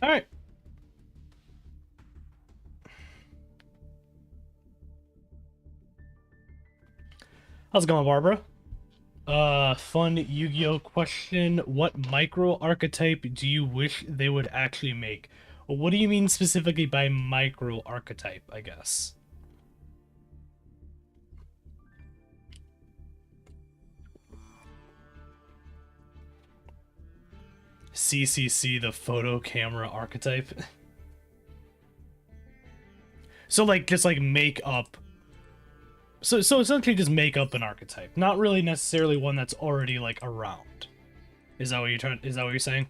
All right. How's it going, Barbara? Fun Yu-Gi-Oh question. What micro archetype do you wish they would actually make? What do you mean specifically by micro archetype, I guess? CCC, the photo camera archetype. So like just like make up so essentially just make up an archetype. Not really necessarily one that's already like around. Is that what you're saying?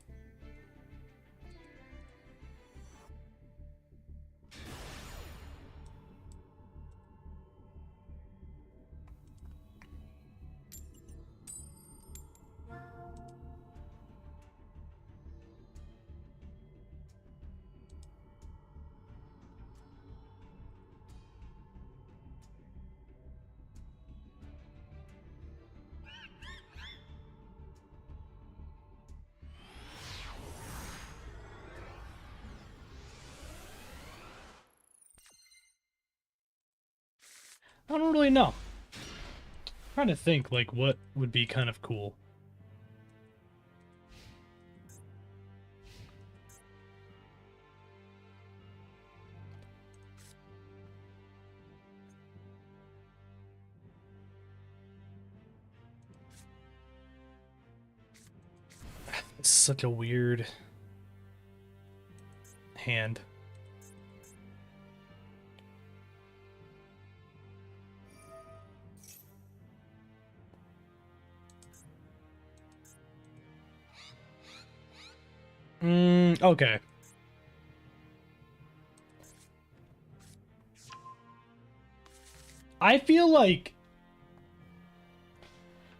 I don't really know. I'm trying to think like what would be kind of cool. It's such a weird hand. Okay. I feel like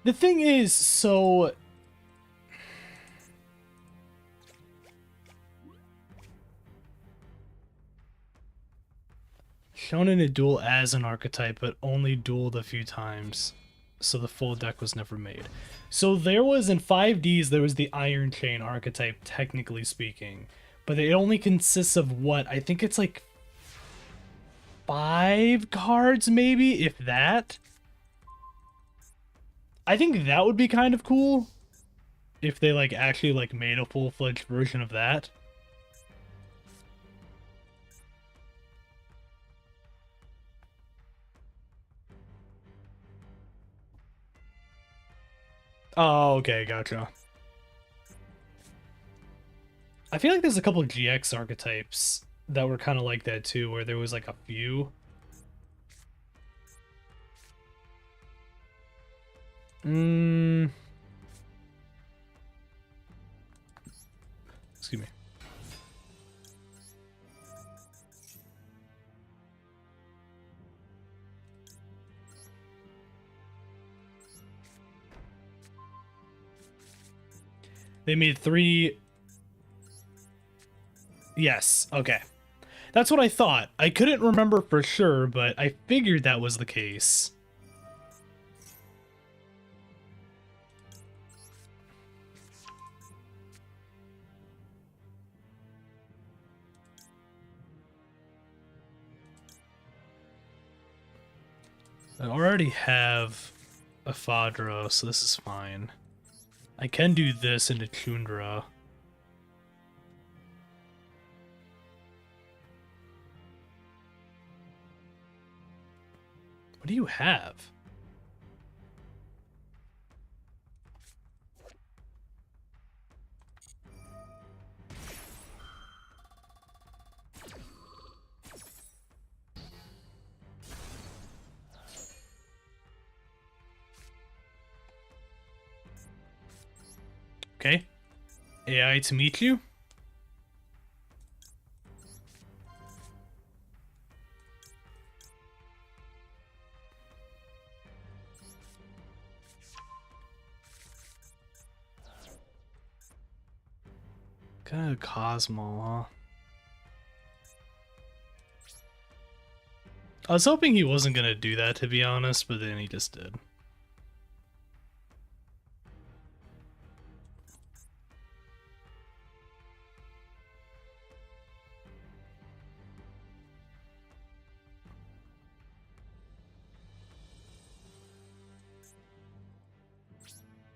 the thing is, so shown in a duel as an archetype, but only dueled a few times, so the full deck was never made. So there was in 5Ds, there was the Iron Chain archetype, technically speaking, but it only consists of what? I think it's like 5 cards, maybe, if that. I think that would be kind of cool if they like actually like made a full-fledged version of that. Oh, okay, gotcha. I feel like there's a couple of GX archetypes that were kind of like that too, where there was like a few. Mm, excuse me. They made 3. Yes, okay. That's what I thought. I couldn't remember for sure, but I figured that was the case. I already have a Fadro, so this is fine. I can do this into Chundra. What do you have? Okay. AI to meet you. Kind of Cosmo, huh? I was hoping he wasn't gonna do that, to be honest, but then he just did.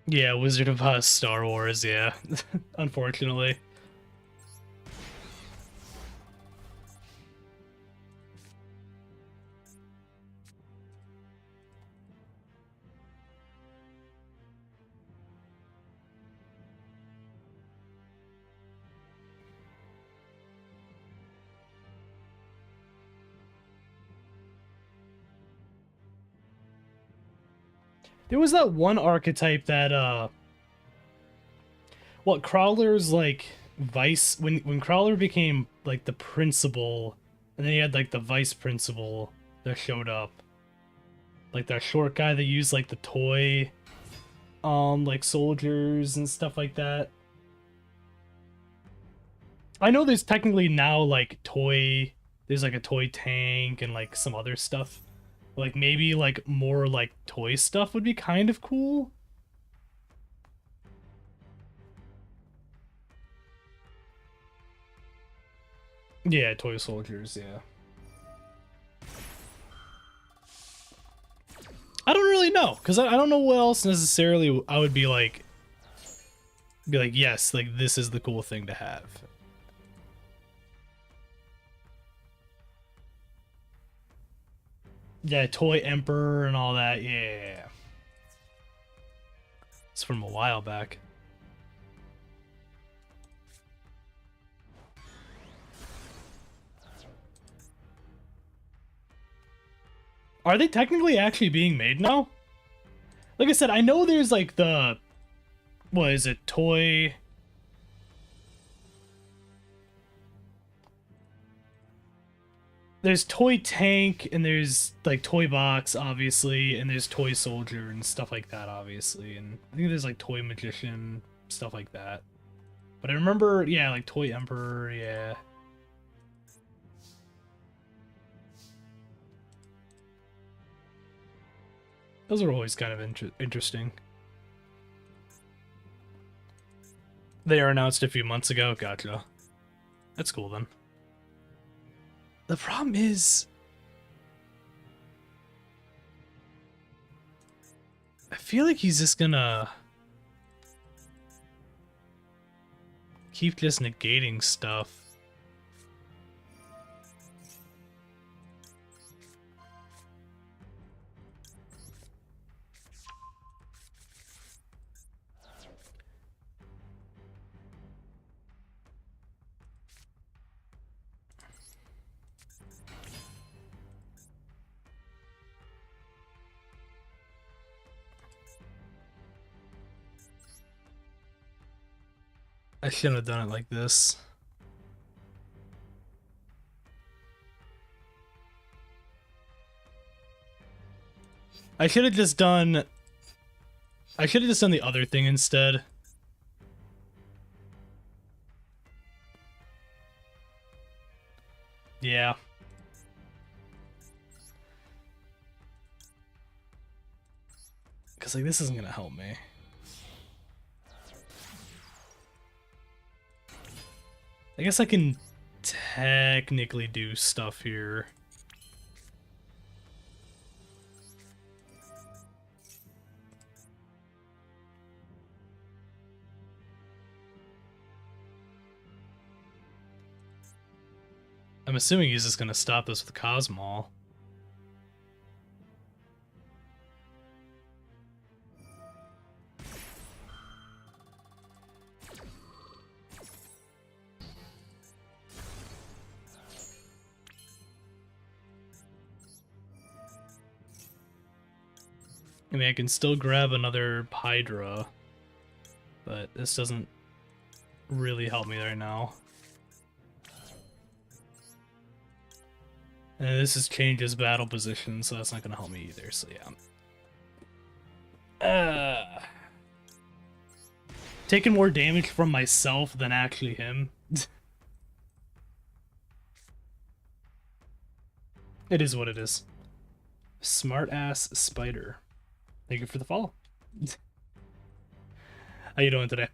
Yeah, Wizard of Oz, Star Wars, yeah. Unfortunately. There was that one archetype that what Crawler's like vice when Crawler became like the principal and then he had like the vice principal that showed up. Like that short guy that used like the toy like soldiers and stuff like that. I know there's technically now like there's like a toy tank and like some other stuff. Like maybe like more like toy stuff would be kind of cool. Yeah, toy soldiers, yeah. I don't really know, because I don't know what else necessarily I would be like, yes, like this is the cool thing to have. Yeah, Toy Emperor and all that, yeah. It's from a while back. Are they technically actually being made now? Like I said, I know there's like the, what is it, Toy... There's Toy Tank, and there's like Toy Box, obviously, and there's Toy Soldier and stuff like that, obviously. And I think there's like Toy Magician, stuff like that. But I remember, yeah, like Toy Emperor, yeah. Those are always kind of interesting. They are announced a few months ago. Gotcha. That's cool then. The problem is, I feel like he's just gonna keep just negating stuff. I shouldn't have done it like this. I should have just done... I should have just done the other thing instead. Yeah. Because, like, this isn't going to help me. I guess I can technically do stuff here. I'm assuming he's just going to stop this with Cosmol. I mean, I can still grab another Hydra, but this doesn't really help me right now. And this has changed his battle position, so that's not going to help me either, so yeah. Taking more damage from myself than actually him. It is what it is. Smart ass spider. Thank you for the follow. How you doing today?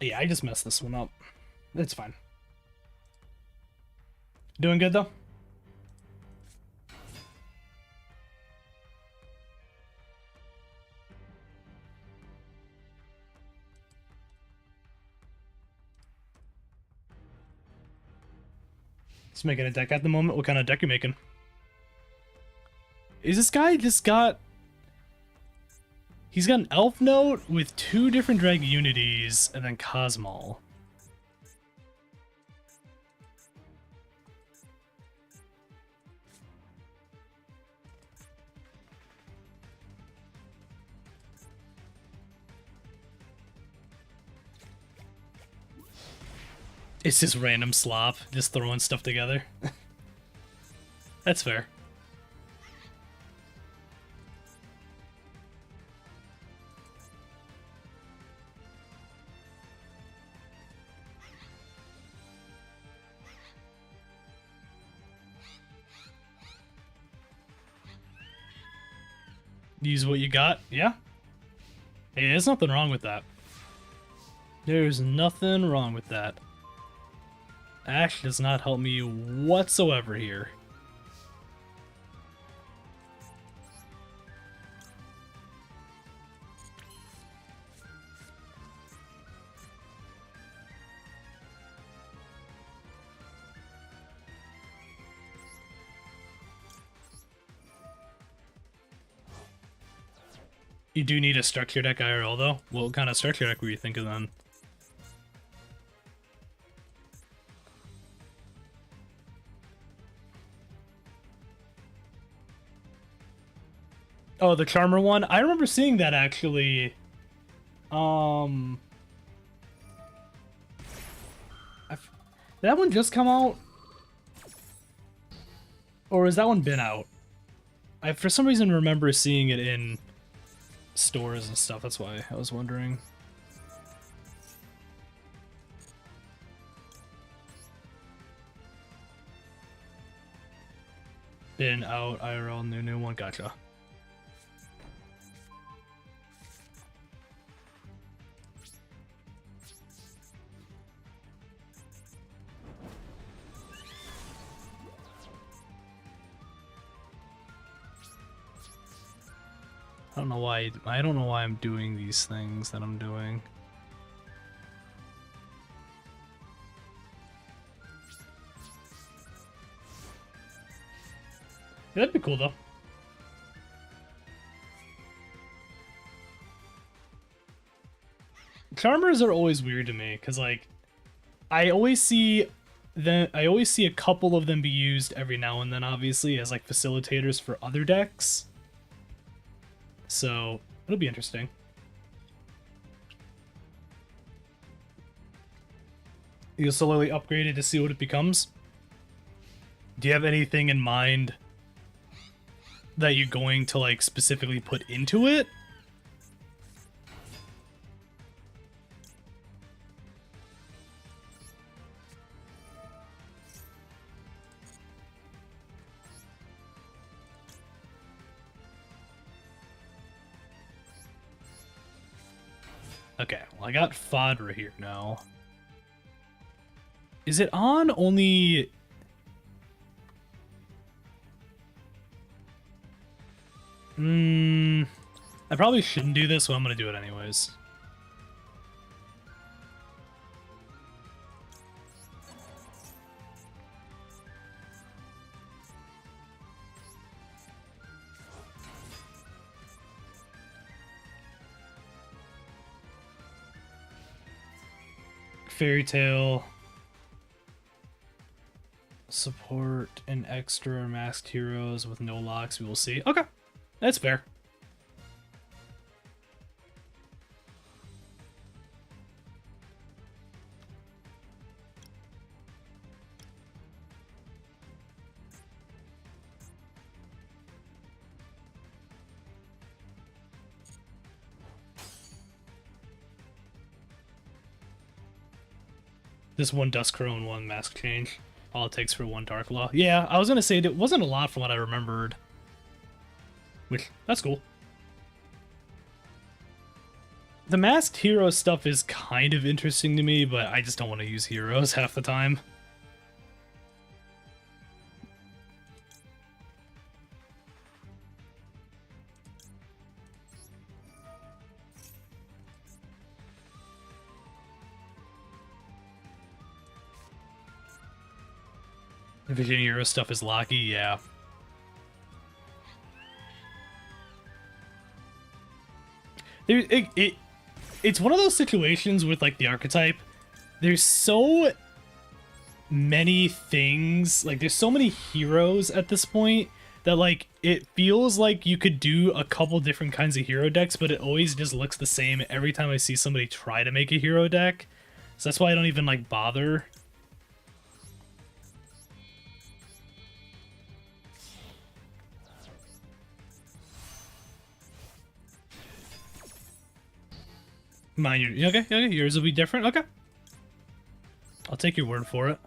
Yeah, I just messed this one up. It's fine. Doing good, though? Just making a deck at the moment. What kind of deck you making? Is this guy just got... He's got an Elf Note with 2 different Drag Unities and then Cosmol. It's just random slop, just throwing stuff together. That's fair. Use what you got, yeah? Hey, there's nothing wrong with that. There's nothing wrong with that. Ash does not help me whatsoever here. You do need a structure deck IRL though? What kind of structure deck were you thinking then? Oh, the Charmer one? I remember seeing that actually. Did that one just come out? Or has that one been out? I, for some reason, remember seeing it in stores and stuff. That's why I was wondering. Been out, IRL, new one, gotcha. I don't know why I'm doing these things that I'm doing. Yeah, that'd be cool though. Charmers are always weird to me because like I always see a couple of them be used every now and then, obviously, as like facilitators for other decks. So it'll be interesting. You'll slowly upgrade it to see what it becomes. Do you have anything in mind that you're going to like specifically put into it? Okay, well, I got fodder here now. Is it on only... I probably shouldn't do this, but I'm gonna do it anyways. Fairy Tale. Support an extra masked heroes with no locks, we will see. Okay, that's fair. This one Dusk Crow, one mask change. All it takes for one Dark Law. Yeah, I was gonna say it wasn't a lot from what I remembered. Which, that's cool. The masked hero stuff is kind of interesting to me, but I just don't want to use heroes half the time. Vision hero stuff is locky, yeah. It's one of those situations with like the archetype. There's so many things, like there's so many heroes at this point that like it feels like you could do a couple different kinds of hero decks, but it always just looks the same every time I see somebody try to make a hero deck. So that's why I don't even like bother. Mine, okay, yours will be different. Okay, I'll take your word for it.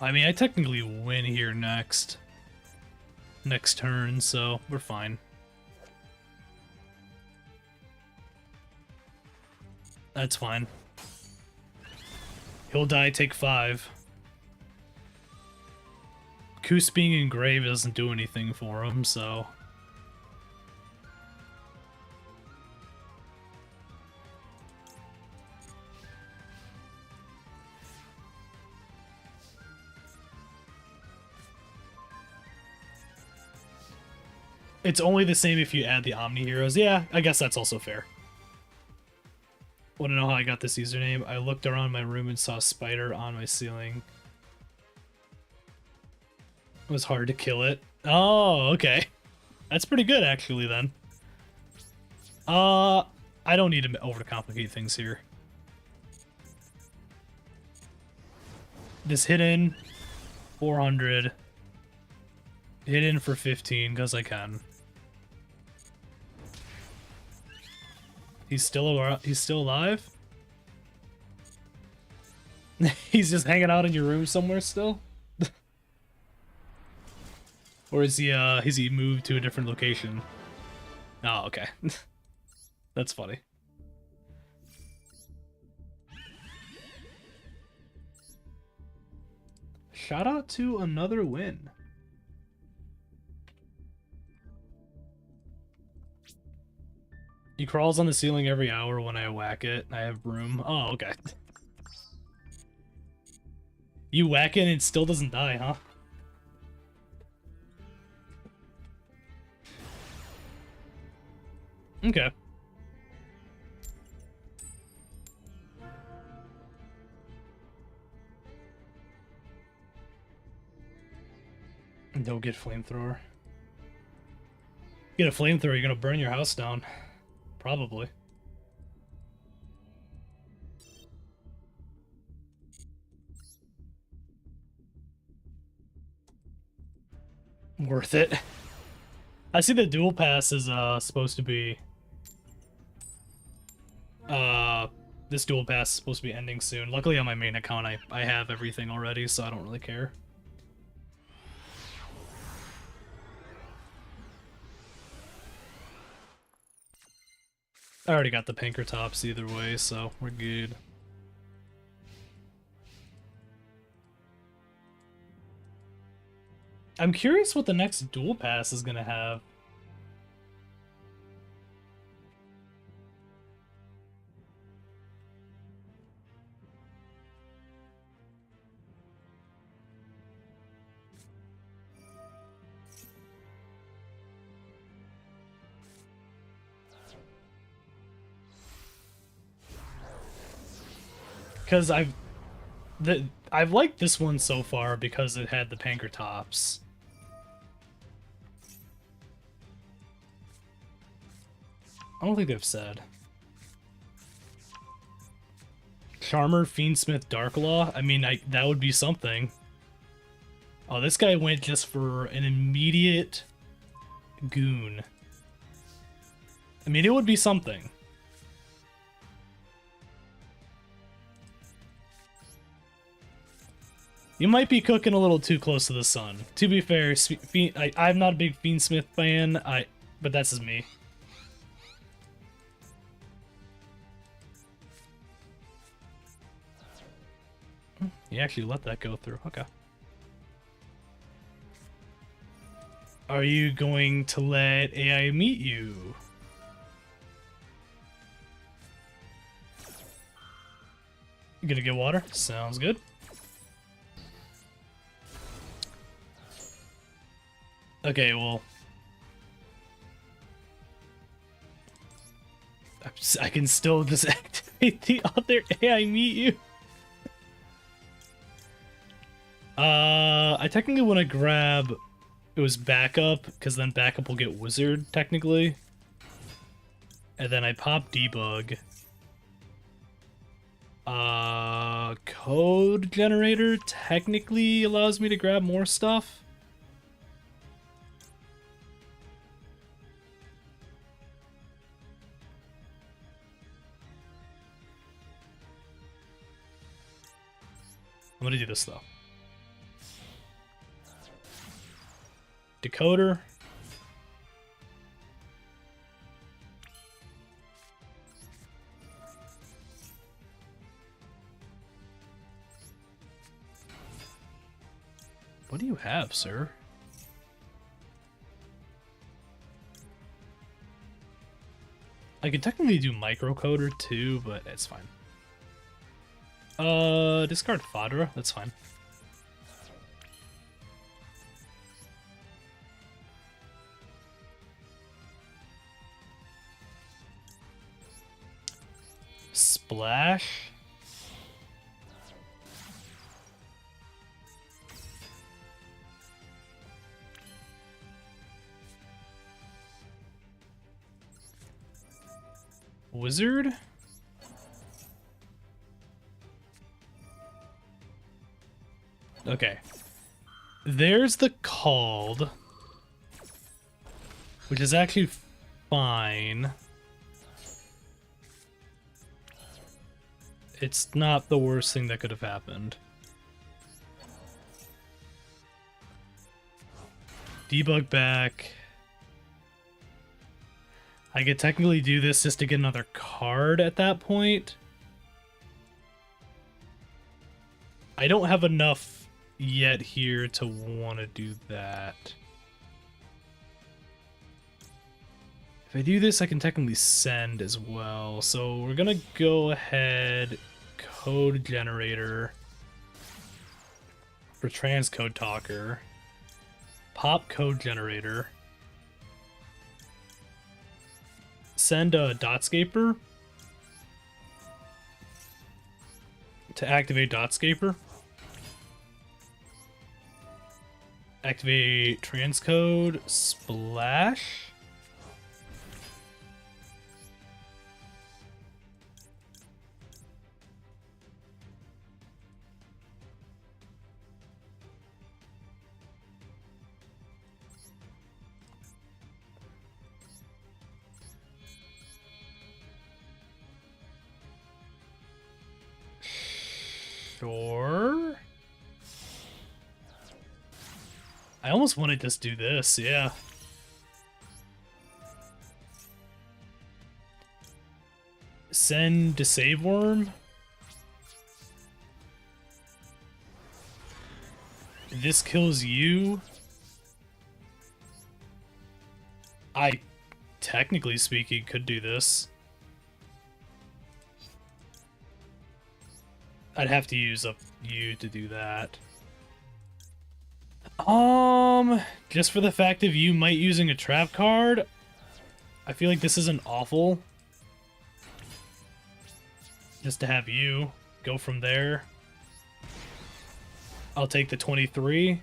I mean, I technically win here next turn, so we're fine. That's fine. He'll die, take 5. Koos being in grave doesn't do anything for him, so... It's only the same if you add the Omni Heroes. Yeah, I guess that's also fair. Want to know how I got this username? I looked around my room and saw a spider on my ceiling. It was hard to kill it. Oh, okay. That's pretty good, actually, then. I don't need to overcomplicate things here. This hidden, 400. Hidden for 15, because I can. He's still alive? He's just hanging out in your room somewhere still? Or is he moved to a different location? Oh, okay. That's funny. Shout out to another win. He crawls on the ceiling every hour when I whack it. I have room. Oh, okay. You whack it and it still doesn't die, huh? Okay. Don't get flamethrower. Get a flamethrower, you're gonna burn your house down. Probably. Worth it. I see the dual pass is supposed to be this dual pass is supposed to be ending soon. Luckily on my main account I have everything already, so I don't really care. I already got the pinker tops either way, so we're good. I'm curious what the next dual pass is gonna have. Because I've liked this one so far because it had the panker tops. I don't think they've said. Charmer, Fiendsmith, Darklaw. I mean, that would be something. Oh, this guy went just for an immediate goon. I mean, it would be something. You might be cooking a little too close to the sun. To be fair, I'm not a big Fiendsmith fan, but that's just me. You actually let that go through. Okay. Are you going to let AI meet you? You gonna get water? Sounds good. Okay, well... I can still disactivate the other AI meet you. I technically want to grab... It was backup, because then backup will get wizard, technically. And then I pop debug. Code generator technically allows me to grab more stuff. I'm gonna do this though. Decoder. What do you have, sir? I could technically do microcoder too, but it's fine. Discard Fodra, that's fine. Splash. Wizard? Okay. There's the called, which is actually fine. It's not the worst thing that could have happened. Debug back. I could technically do this just to get another card at that point. I don't have enough yet here to want to do that. If I do this, I can technically send as well. So we're gonna go ahead, code generator for transcode talker, pop code generator, send a dotscaper to activate dotscaper, activate transcode splash. Sure. I almost want to just do this, yeah. Send to save worm. This kills you. I, technically speaking, could do this. I'd have to use up you to do that. Just for the fact of you might using a trap card, I feel like this isn't awful. Just to have you go from there. I'll take the 23.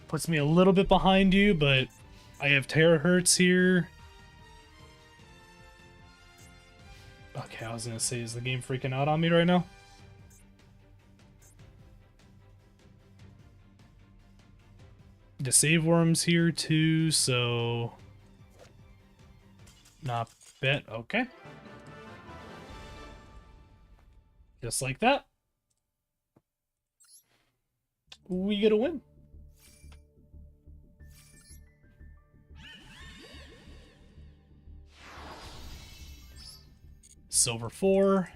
Puts me a little bit behind you, but I have terahertz here. Okay, I was gonna say, is the game freaking out on me right now? The save worm's here too, so not bad. Okay. Just like that. we get a win. Silver 4.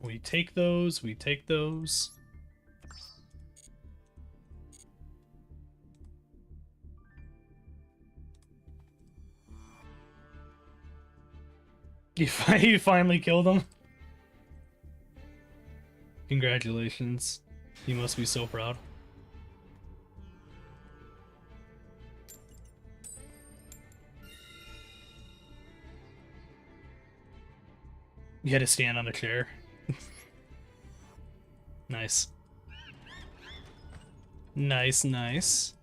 We take those, we take those. You finally killed him? Congratulations. He must be so proud. You had to stand on a chair. Nice. Nice, nice.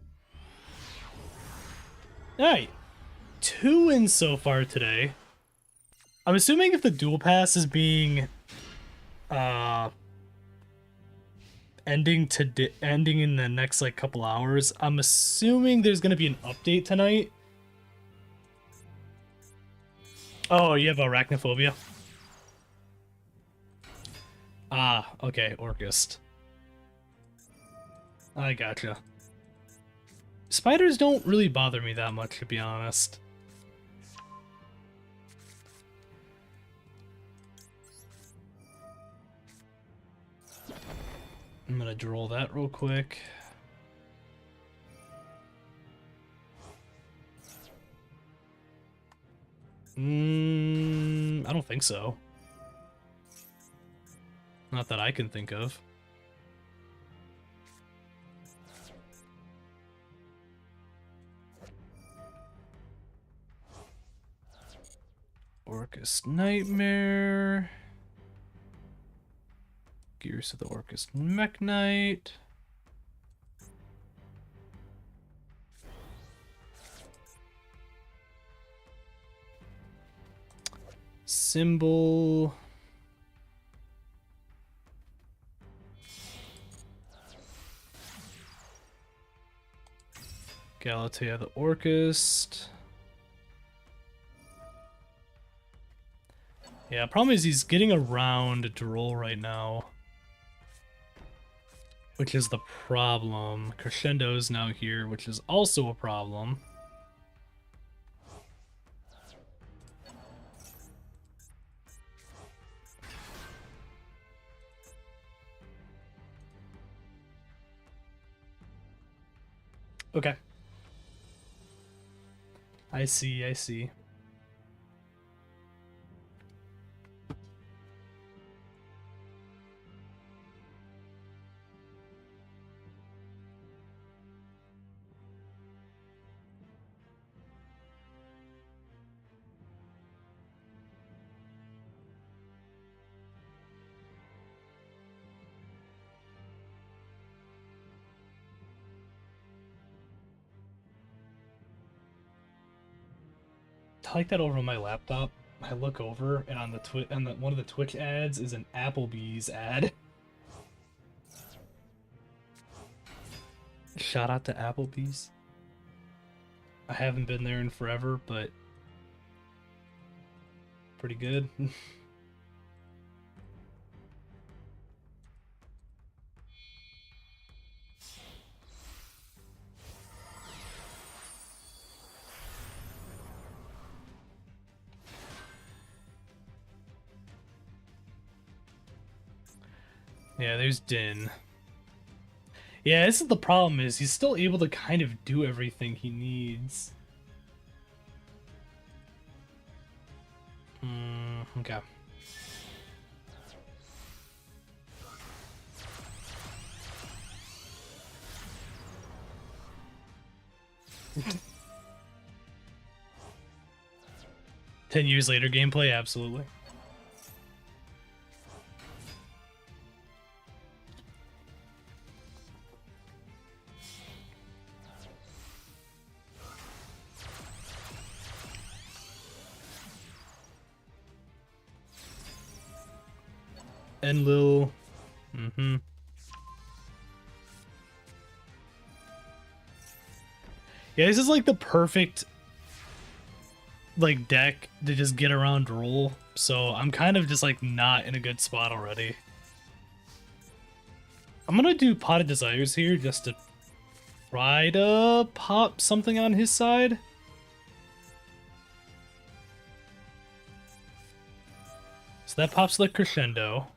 Alright. 2 wins so far today. I'm assuming if the duel pass is being ending in the next like couple hours, I'm assuming there's gonna be an update tonight. Oh, you have arachnophobia? Ah, okay, Orcust. I gotcha. Spiders don't really bother me that much, to be honest. I'm gonna draw that real quick. I don't think so. Not that I can think of. Orcust Nightmare. Gears of the Orcust Mech Knight. Symbol. Galatea the Orcust. Yeah, problem is he's getting around Droll right now. Which is the problem. Crescendo's now here, which is also a problem. Okay. I see, I see. I like that over on my laptop. I look over and on the one of the Twitch ads is an Applebee's ad. Shout out to Applebee's. I haven't been there in forever, but pretty good. Yeah, there's Din. Yeah, this is the problem, is he's still able to kind of do everything he needs. Okay. Ten years later gameplay, absolutely. Enlil. Yeah, this is like the perfect like deck to just get around roll. So I'm kind of just like not in a good spot already. I'm gonna do Pot of Desires here just to try to pop something on his side. So that pops the Crescendo.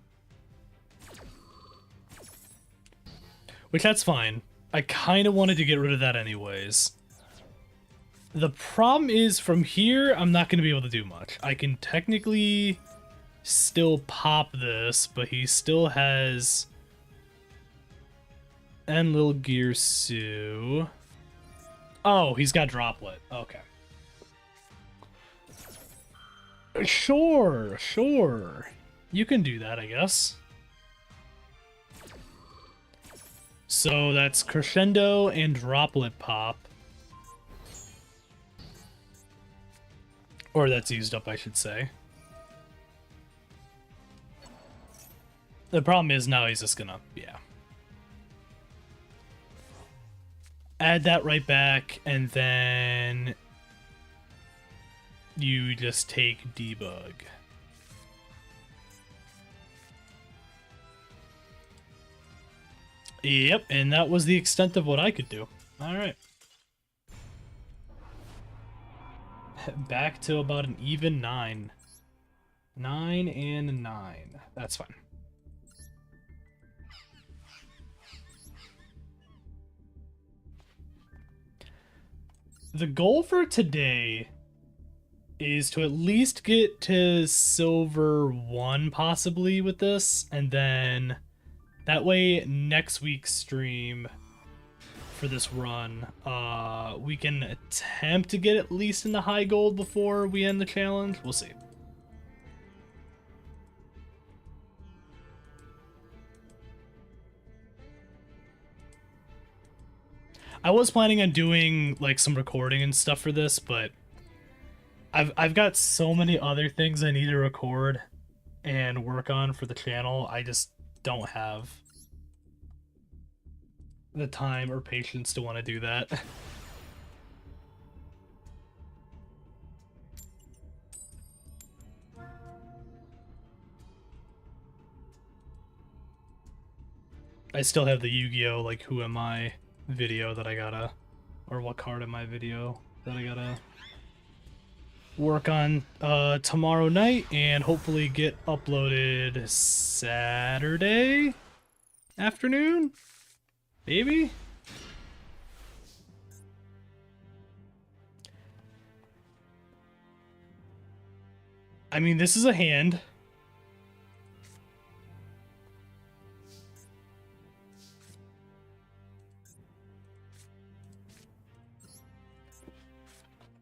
Which, that's fine. I kind of wanted to get rid of that anyways. The problem is, from here, I'm not going to be able to do much. I can technically still pop this, but he still has... And Lil Gearsu. Oh, he's got Droplet. Okay. Sure, sure. You can do that, I guess. So that's Crescendo and Droplet Pop. Or that's used up, I should say. The problem is now he's just gonna, yeah. Add that right back, and then you just take Debug. Yep, and that was the extent of what I could do. Alright. Back to about an even 9. 9 and 9. That's fine. The goal for today is to at least get to silver 1 possibly with this, and then that way next week's stream for this run, we can attempt to get at least in the high gold before we end the challenge. We'll see. I was planning on doing like some recording and stuff for this, but I've got so many other things I need to record and work on for the channel. I just don't have the time or patience to want to do that. I still have the Yu-Gi-Oh! Like, who am I video that I gotta, or what card am I video that I gotta work on tomorrow night and hopefully get uploaded Saturday afternoon, maybe? I mean, this is a hand.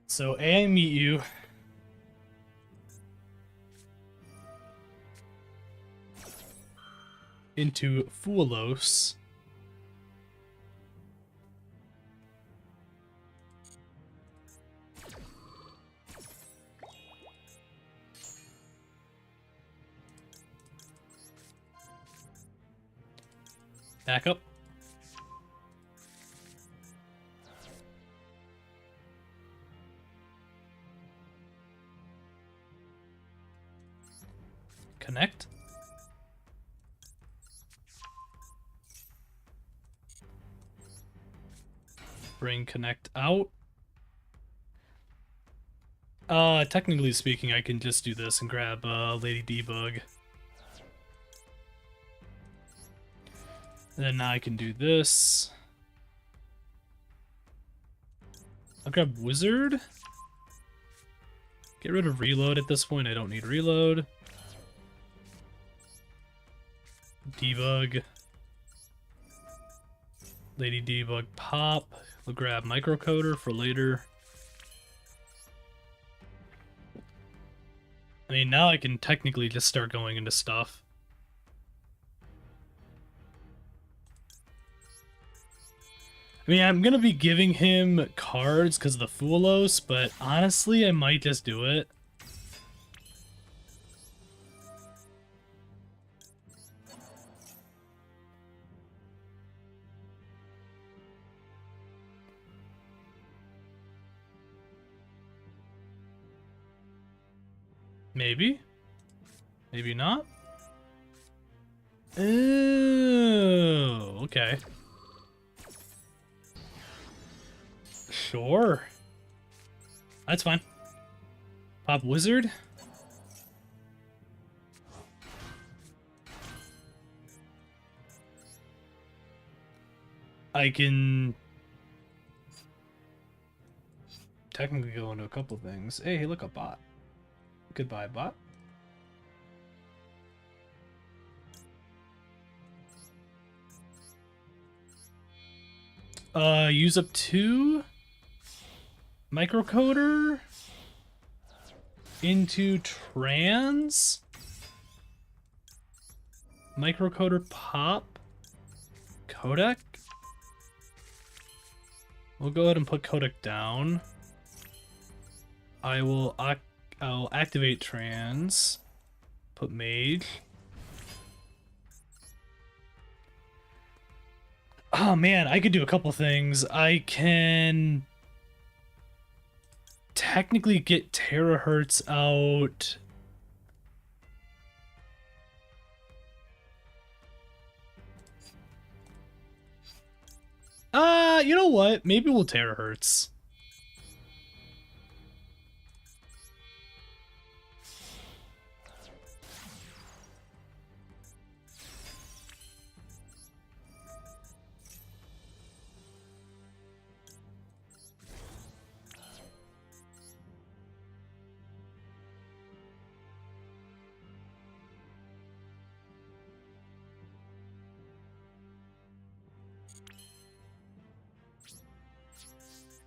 So, I meet you. Into Fuelos. Back up. Connect. Bring connect out. Technically speaking, I can just do this and grab Lady Debug. And then now I can do this. I'll grab Wizard. Get rid of reload at this point. I don't need reload. Debug. Lady Debug pop. We'll grab microcoder for later. I mean, now I can technically just start going into stuff. I mean, I'm gonna be giving him cards because of the Fuelos, but honestly, I might just do it. Maybe. Maybe not. Oh. Okay. Sure. That's fine. Pop Wizard. I can technically go into a couple things. Hey, look, a bot. Goodbye, bot. Use up 2 microcoder into trans. Microcoder pop codec. We'll go ahead and put codec down. I'll activate trans. Put mage. Oh man, I could do a couple things. I can technically get terahertz out. You know what? Maybe we'll terahertz.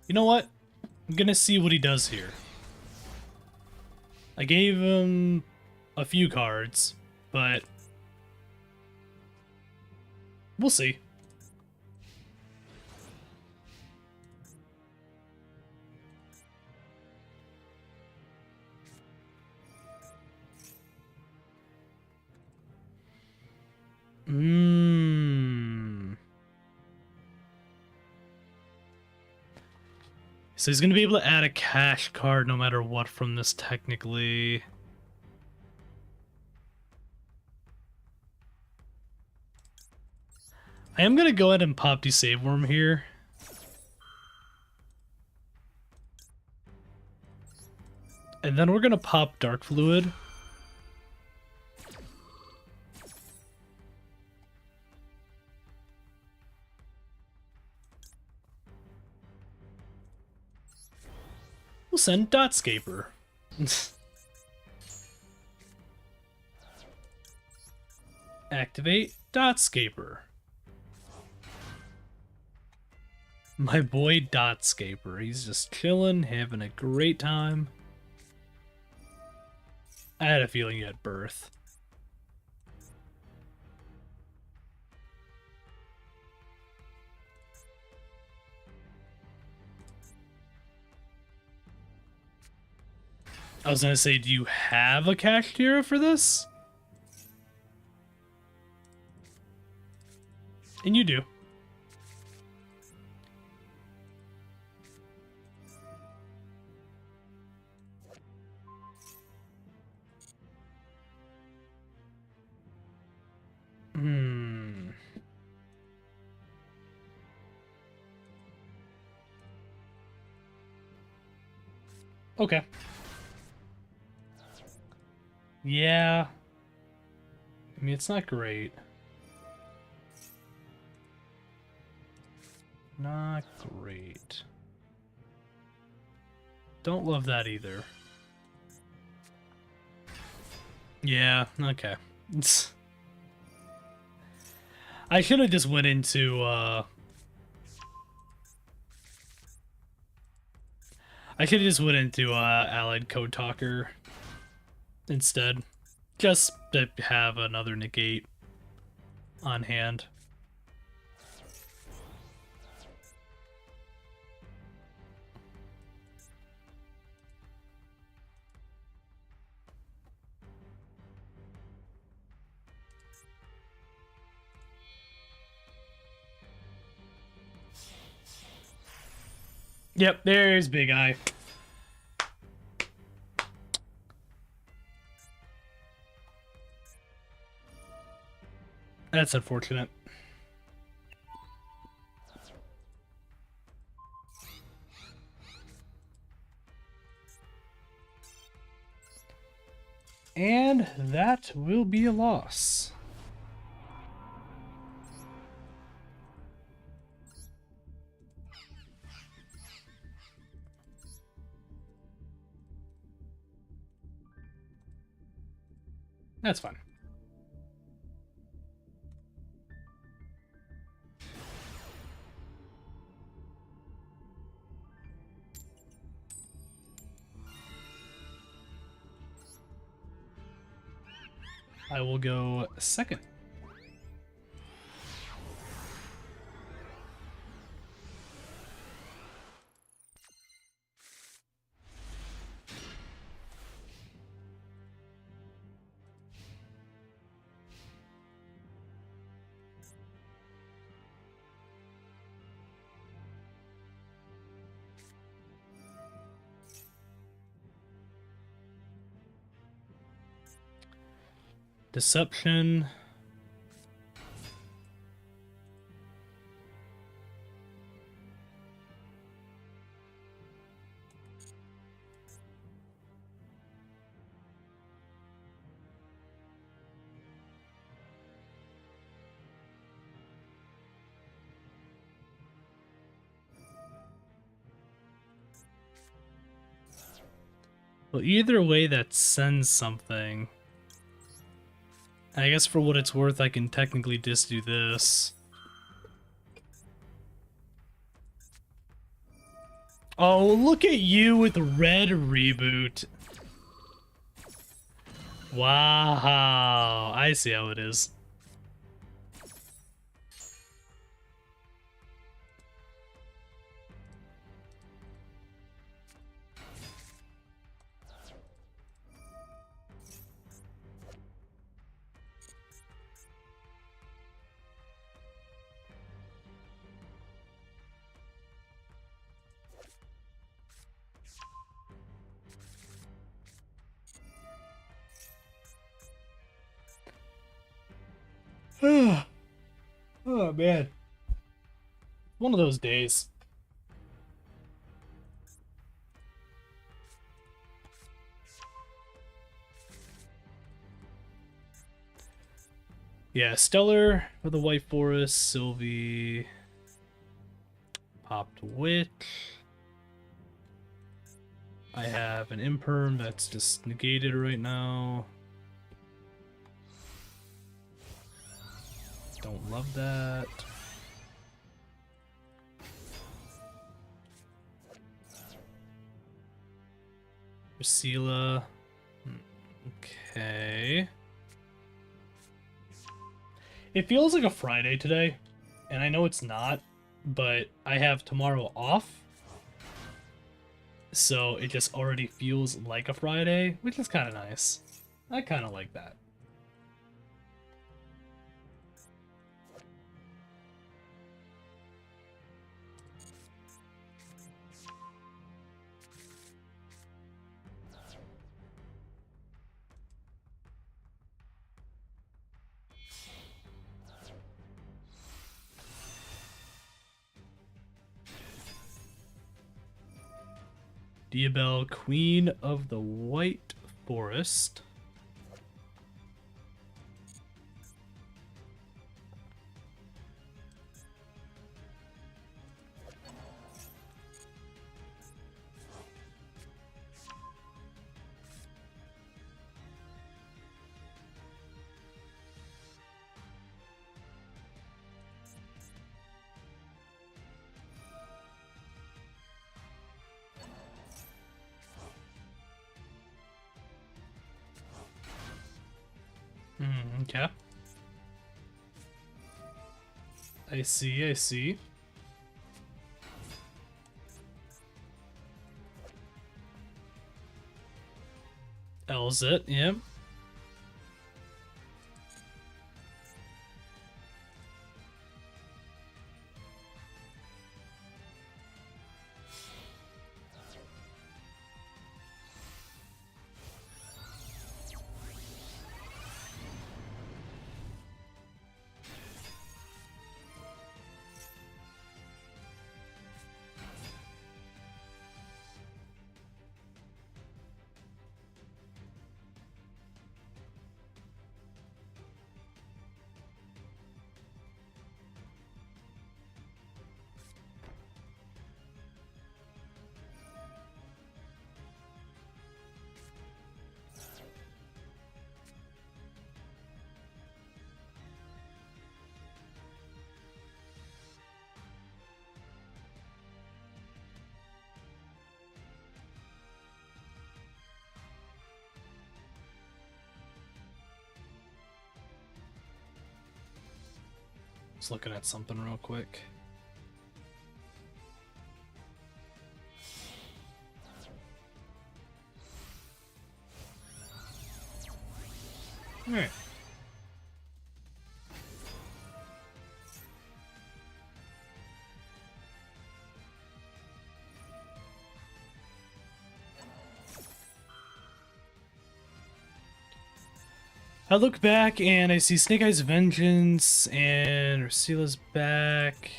You know what? I'm gonna see what he does here. I gave him a few cards, but we'll see. So he's going to be able to add a cash card no matter what from this, technically. I am going to go ahead and pop Save Worm here. And then we're going to pop Dark Fluid. We'll send Dotscaper. Activate Dotscaper. My boy Dotscaper. He's just chilling, having a great time. I had a feeling you had birth. I was gonna say, do you have a cash tier for this? And you do. Okay. Yeah. I mean, it's not great. Not great. Don't love that either. Yeah, okay. I should have just went into, Allied Code Talker instead. Just to have another negate on hand. Yep, there's Big Eye. That's unfortunate. And that will be a loss. That's fine. I will go second. Deception. Well, either way, that sends something. I guess for what it's worth, I can technically just do this. Oh, look at you with red reboot. Wow, I see how it is. Oh man. One of those days. Yeah, Stellar for the White Forest, Sylvie. Popped Witch. I have an Imperm that's just negated right now. Don't love that. Priscilla. Okay. It feels like a Friday today, and I know it's not, but I have tomorrow off. So it just already feels like a Friday, which is kind of nice. I kind of like that. Diabel, Queen of the White Forest. Okay. I see, I see. Elzit, yep. was looking at something real quick. Alright. I look back and I see Snake Eyes Vengeance and Ursila's back.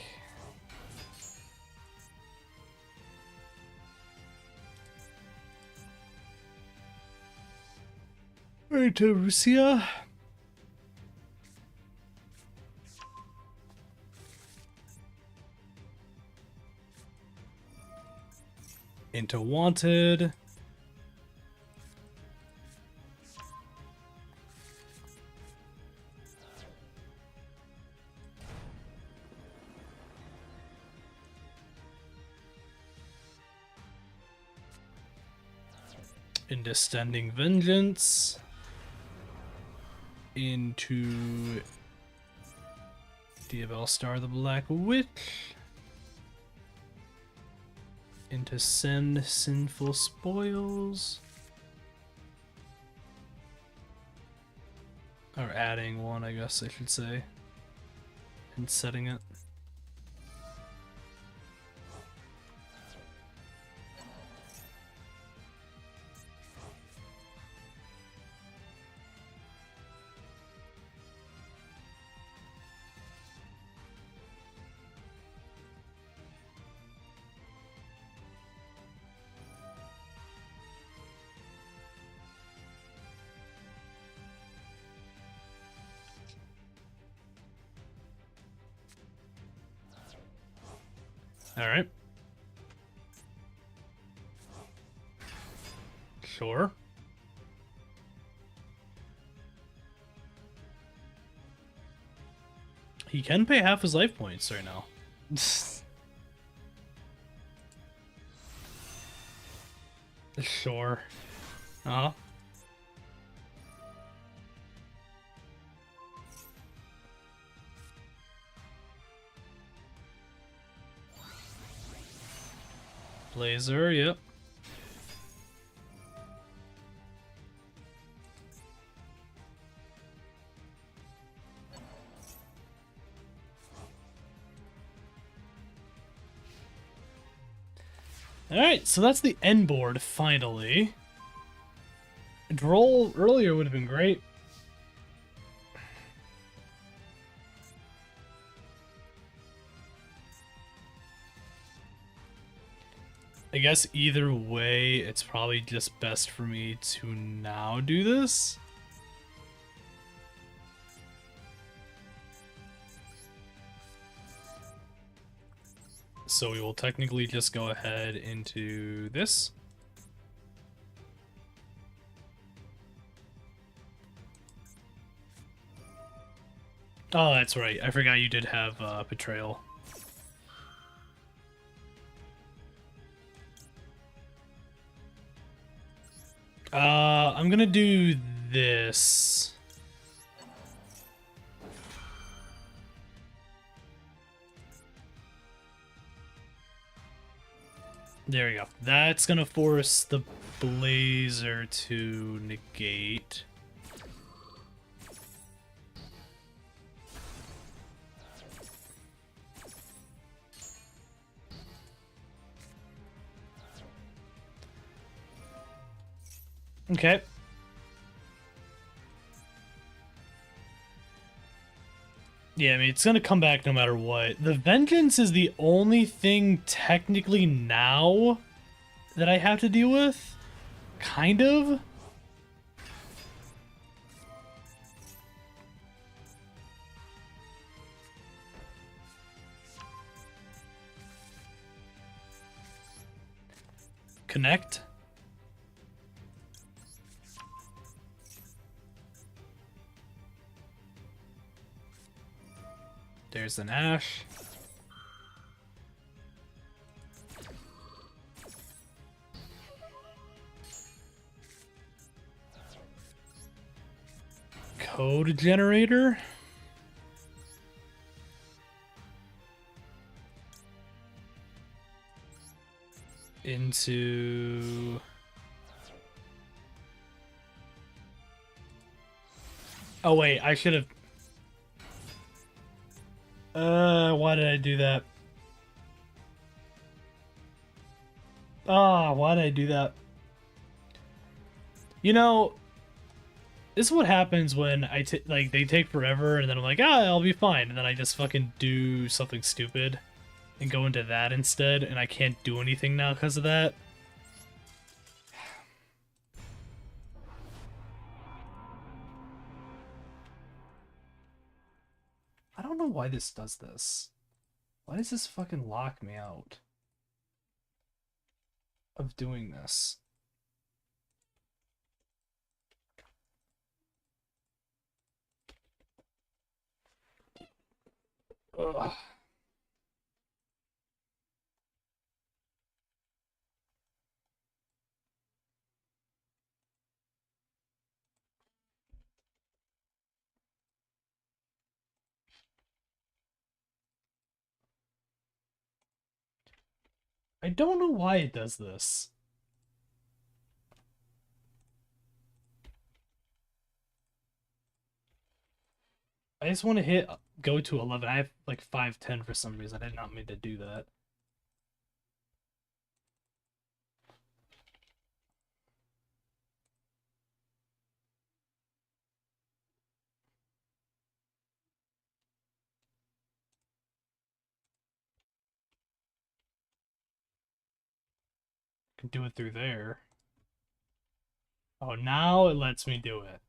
Alright, to Rusia. Into Wanted. Into Standing Vengeance. Into Diabell Star the Black Witch. Into Send Sinful Spoils. Or adding one, I guess I should say. And setting it. All right. Sure. He can pay half his life points right now. Sure. Uh-huh. Blazer, yep. Alright, so that's the end board, finally. Droll earlier would have been great. I guess either way, it's probably just best for me to now do this. So we will technically just go ahead into this. Oh, that's right. I forgot you did have Betrayal. I'm gonna do this. There we go. That's gonna force the Blazer to negate. Okay. Yeah, I mean, it's gonna come back no matter what. The Vengeance is the only thing technically now that I have to deal with. Kind of. Connect. There's an Ash. Code generator. into... Oh wait, I should have... why did I do that? Ah, why did I do that? You know, this is what happens when like they take forever and then I'm like, ah, I'll be fine, and then I just fucking do something stupid and go into that instead, and I can't do anything now because of that. I don't know why this does this. Why does this fucking lock me out of doing this? Ugh. I don't know why it does this. I just want to hit go to 11. I have like 510 for some reason. I did not mean to do that. Can do it through there. Oh, now it lets me do it.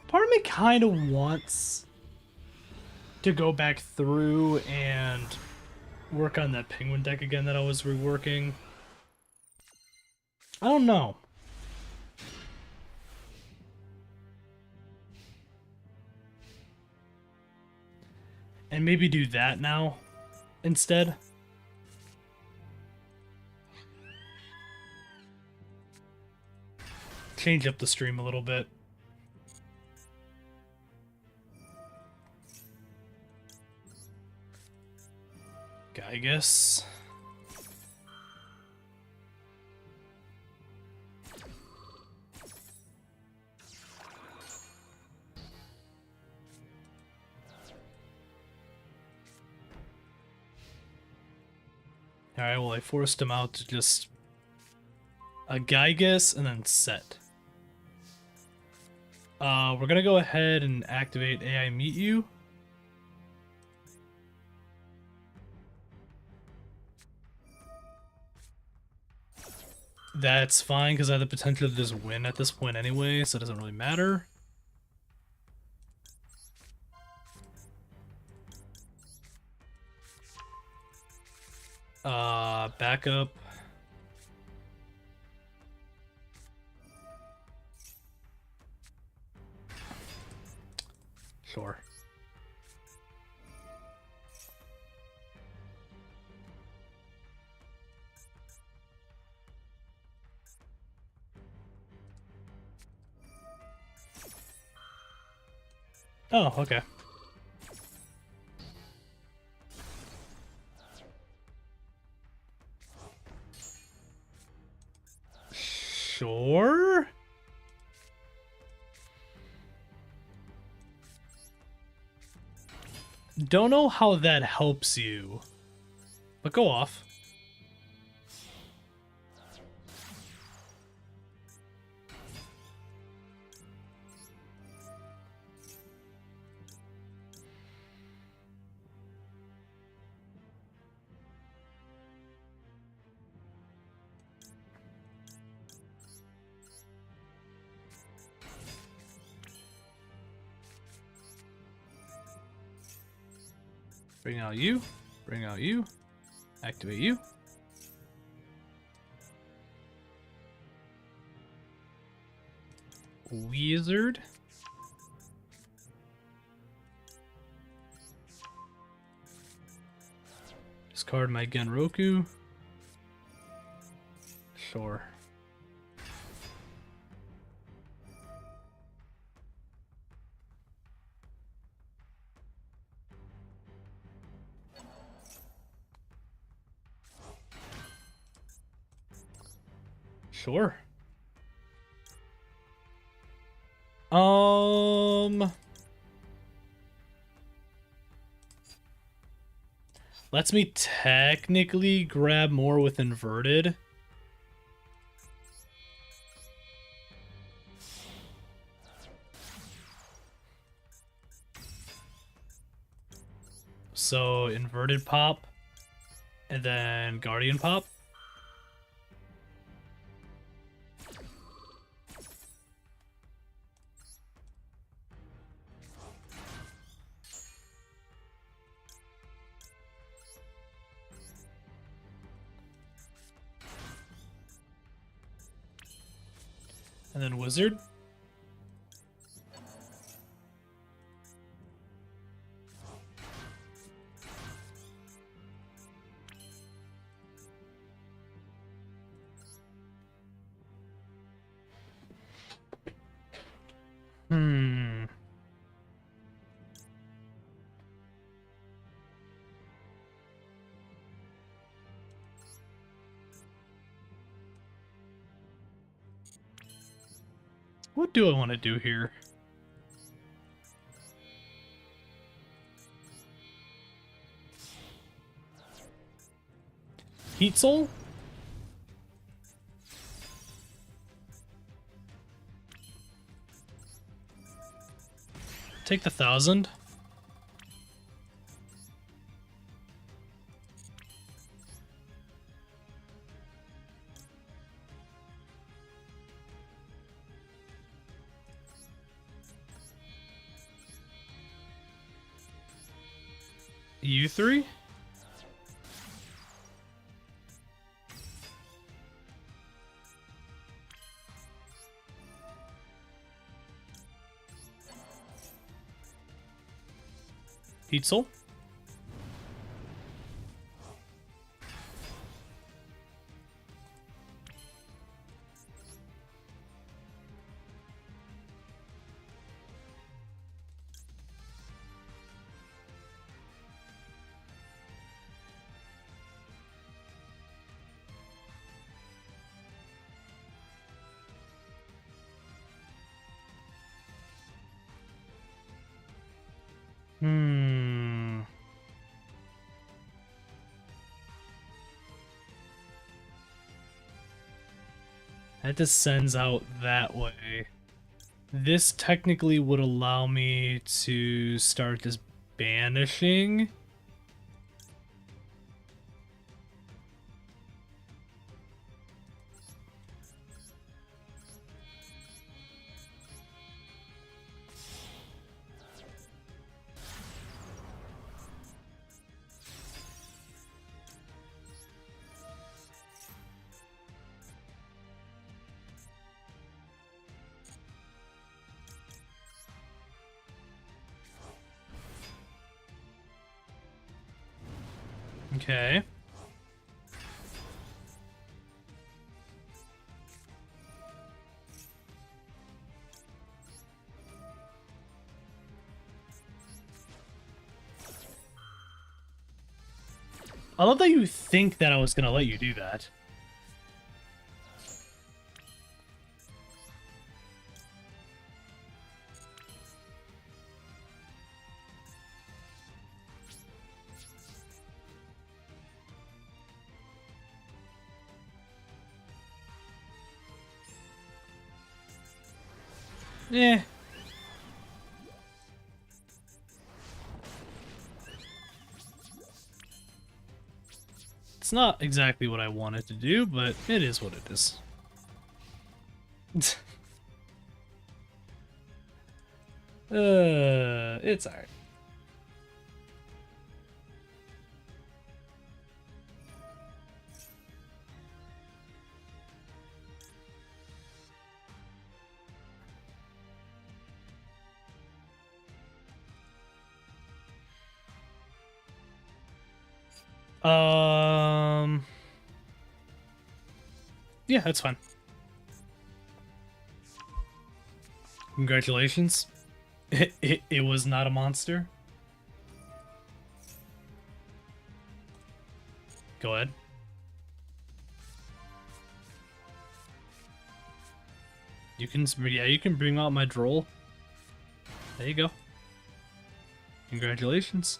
Part of me kind of wants to go back through and work on that penguin deck again that I was reworking. I don't know. And maybe do that now instead. Change up the stream a little bit. I guess. Alright, well I forced him out to just a Gygus and then set. We're gonna go ahead and activate AI Meet You. That's fine, because I have the potential to just win at this point anyway, so it doesn't really matter. Backup. Sure. Oh, okay. Sure. Don't know how that helps you, but go off. Bring out you. Bring out you. Activate you. Wizard. discard my Genroku. Sure. Sure. Lets me technically grab more with inverted. So inverted pop, and then guardian pop. And then wizard. What do I want to do here? Heat Soul? Take the 1,000. U3? Heat Soul? That descends out that way. This technically would allow me to start this banishing. Okay. I love that you think that I was gonna let you do that. Eh. It's not exactly what I wanted to do, but it is what it is. It's alright. Um, yeah, that's fine. Congratulations. It was not a monster. Go ahead. You can, yeah, you can bring out my droll. There you go. Congratulations.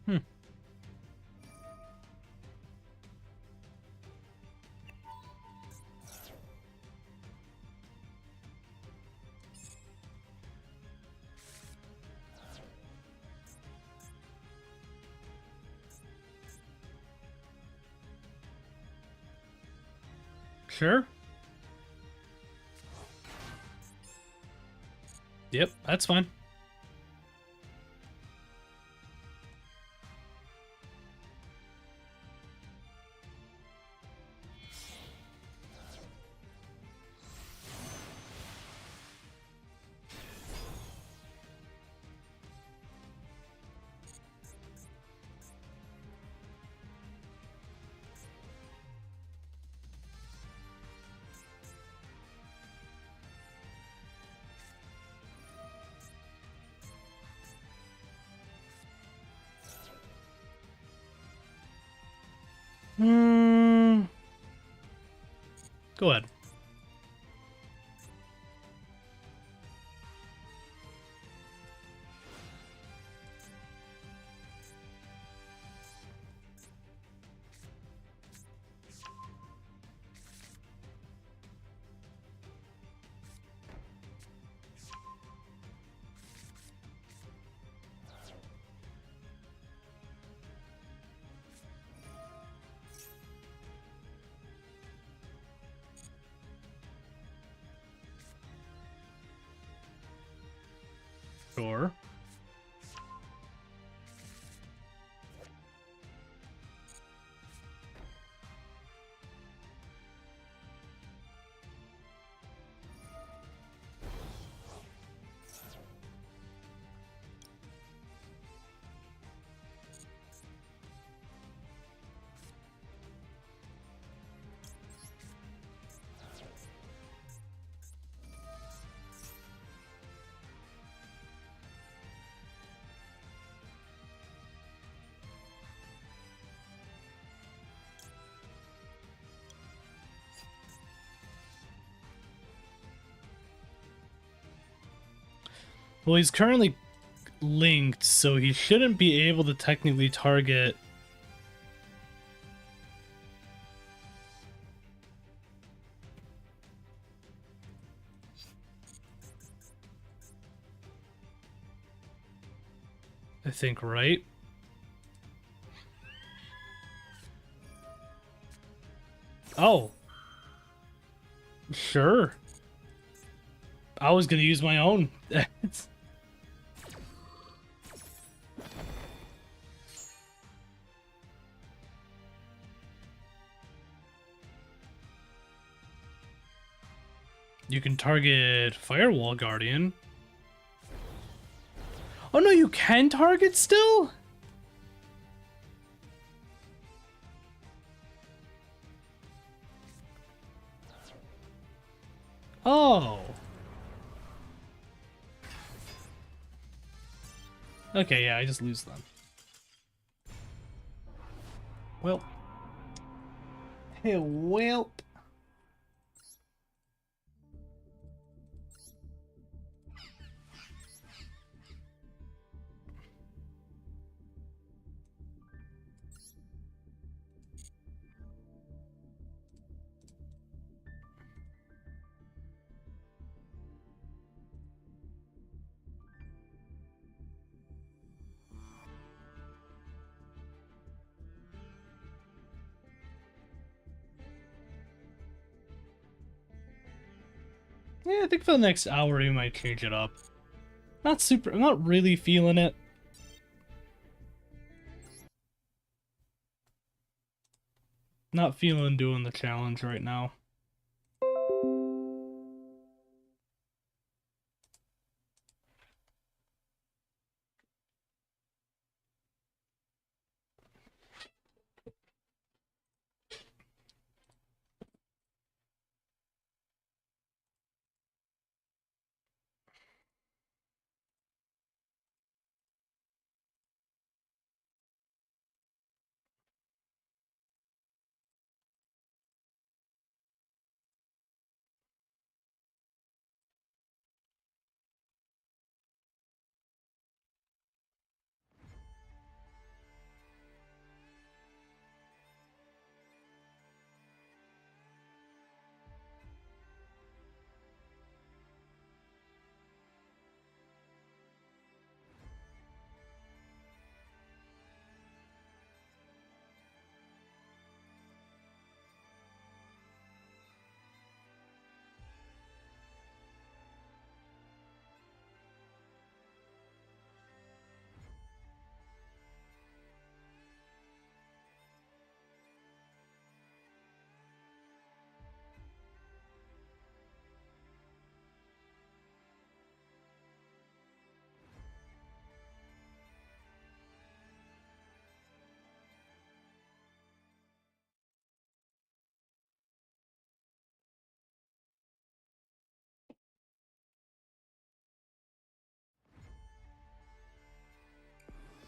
Hmm. Sure. Yep, that's fine. Hmm. Go ahead. Sure. Well, he's currently linked, so he shouldn't be able to technically target. I think, right? Oh. Sure. I was gonna use my own. You can target Firewall Guardian. Oh no, you can target still? Oh. Okay, yeah, I just lose them. Well. Hey, well. Yeah, I think for the next hour we might change it up. Not super, I'm not really feeling it. Not feeling doing the challenge right now.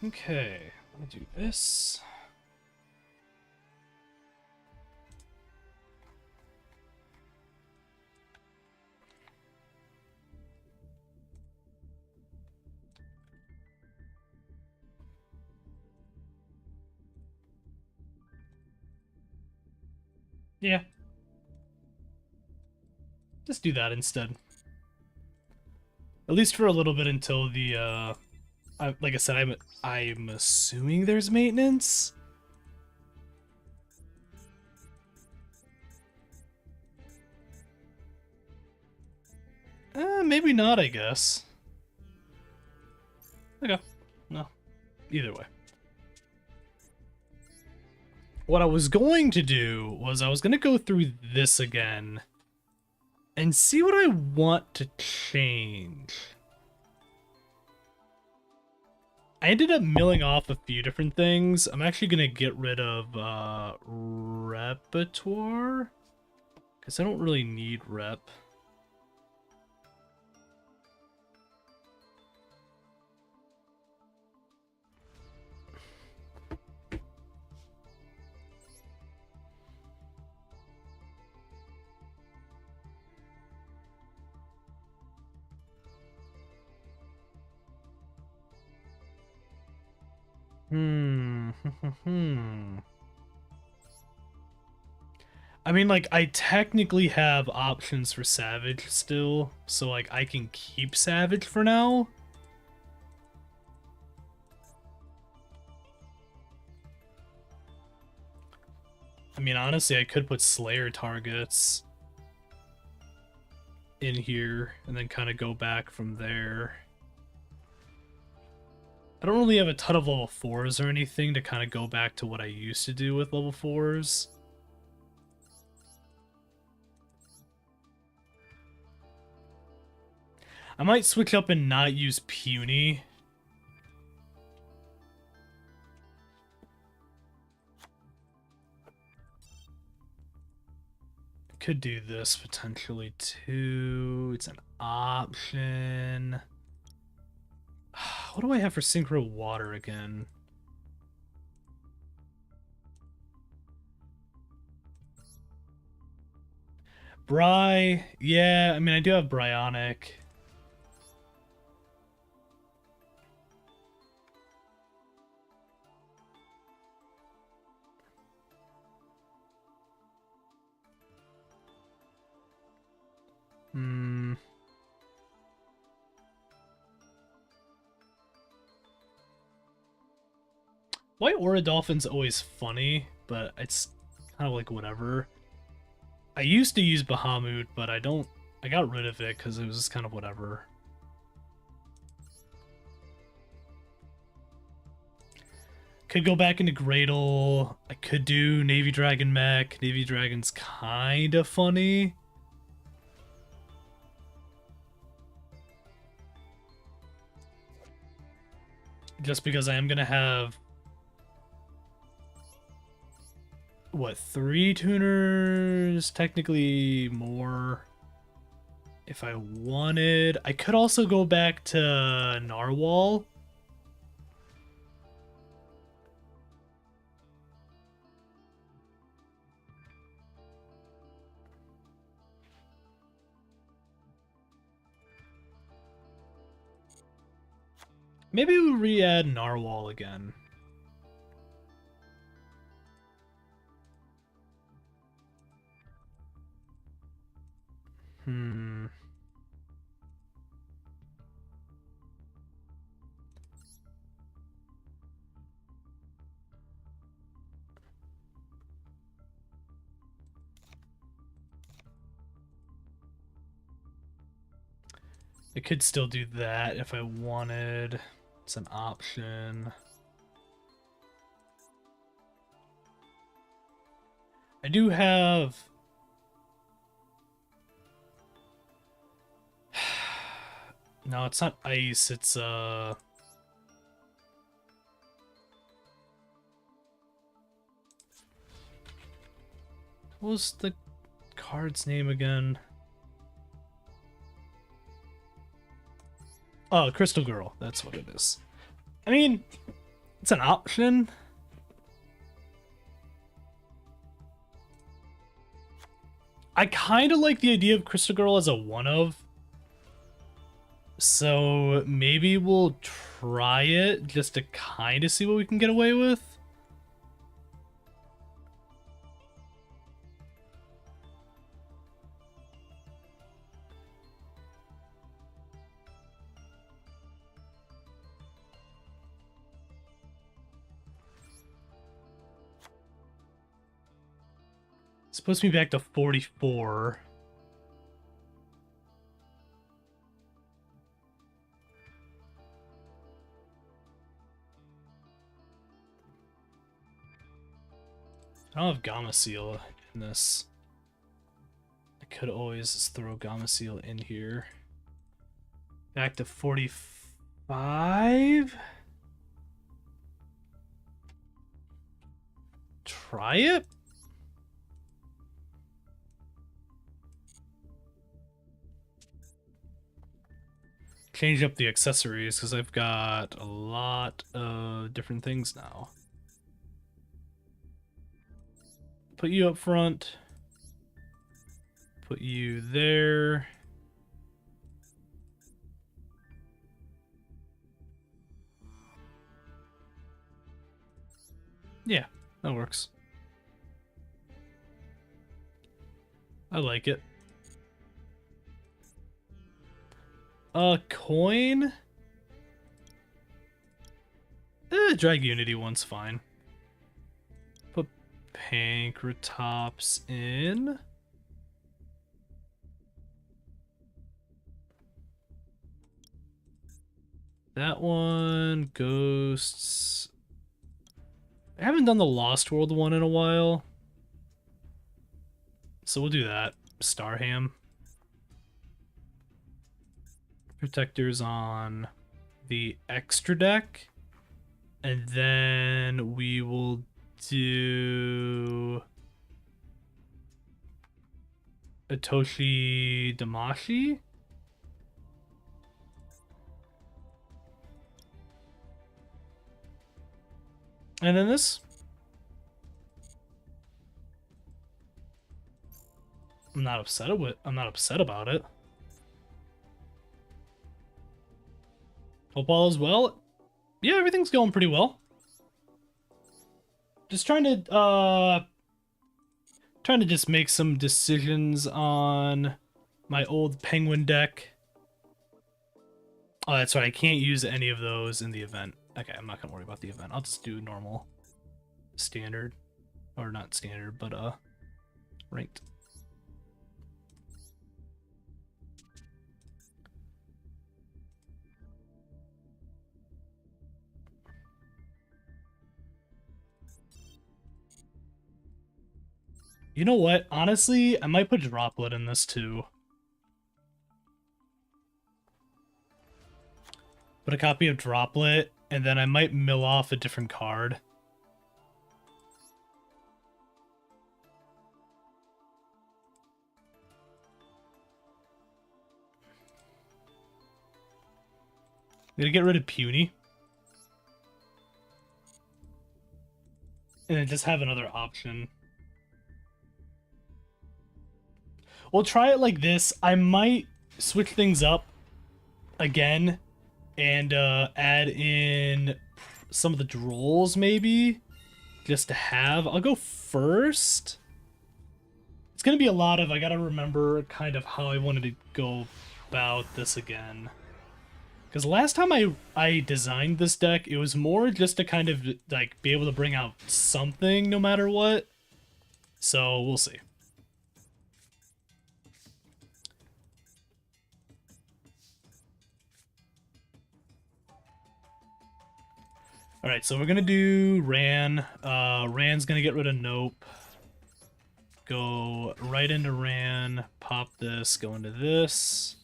Okay, let me do this. Yeah, just do that instead. At least for a little bit until the like I said, I'm assuming there's maintenance. Maybe not, I guess. Okay. No. Either way. What I was going to do was I was going to go through this again and see what I want to change. I ended up milling off a few different things. I'm actually going to get rid of repertoire because I don't really need rep. Hmm. I mean, like, I technically have options for Savage still, so, like, I can keep Savage for now. I mean, honestly, I could put Slayer targets in here and then kind of go back from there. I don't really have a ton of level 4s or anything to kind of go back to what I used to do with level 4s. I might switch up and not use Puny. Could do this potentially too. It's an option. What do I have for Synchro Water again? Bry, yeah, I mean, I do have Bryonic. Hmm. White Aura Dolphin's always funny, but it's kind of like whatever. I used to use Bahamut, but I got rid of it because it was just kind of whatever. Could go back into Gradle. I could do Navy Dragon Mech. Navy Dragon's kind of funny. Just because I am going to have... what, 3 tuners? Technically more. If I wanted... I could also go back to Narwhal. Maybe we'll re-add Narwhal again. I could still do that if I wanted. It's an option. I do have... no, it's not ice, it's what was the card's name again? Oh, Crystal Girl, that's what it is. I mean, it's an option. I kind of like the idea of Crystal Girl as a one-of. So maybe we'll try it just to kind of see what we can get away with. It's supposed to be back to 44. I don't have Gamma Seal in this. I could always just throw Gamma Seal in here. Back to 45? Try it? Change up the accessories because I've got a lot of different things now. Put you up front. Put you there. Yeah, that works. I like it. Coin? Drag Unity one's fine. Put Pankratops in. That one, Ghosts. I haven't done the Lost World one in a while. So we'll do that. Starham. Protectors on the extra deck. And then we will do Atoshi Damashi. And then this. I'm not upset about it. Hope all is well. Yeah, everything's going pretty well. Just trying to just make some decisions on my old penguin deck. Oh, that's right. I can't use any of those in the event. Okay, I'm not gonna worry about the event. I'll just do normal, standard, or not standard, but ranked. You know what? Honestly, I might put Droplet in this too. Put a copy of Droplet, and then I might mill off a different card. I'm gonna get rid of Puny. And then just have another option. We'll try it like this. I might switch things up again and add in some of the drolls maybe just to have. I'll go first. It's gonna be a lot of, I gotta remember kind of how I wanted to go about this again. Because last time I designed this deck, it was more just to kind of like be able to bring out something no matter what. So we'll see. Alright, so we're gonna do Ran. Ran's gonna get rid of Nope. Go right into Ran, pop this, go into this.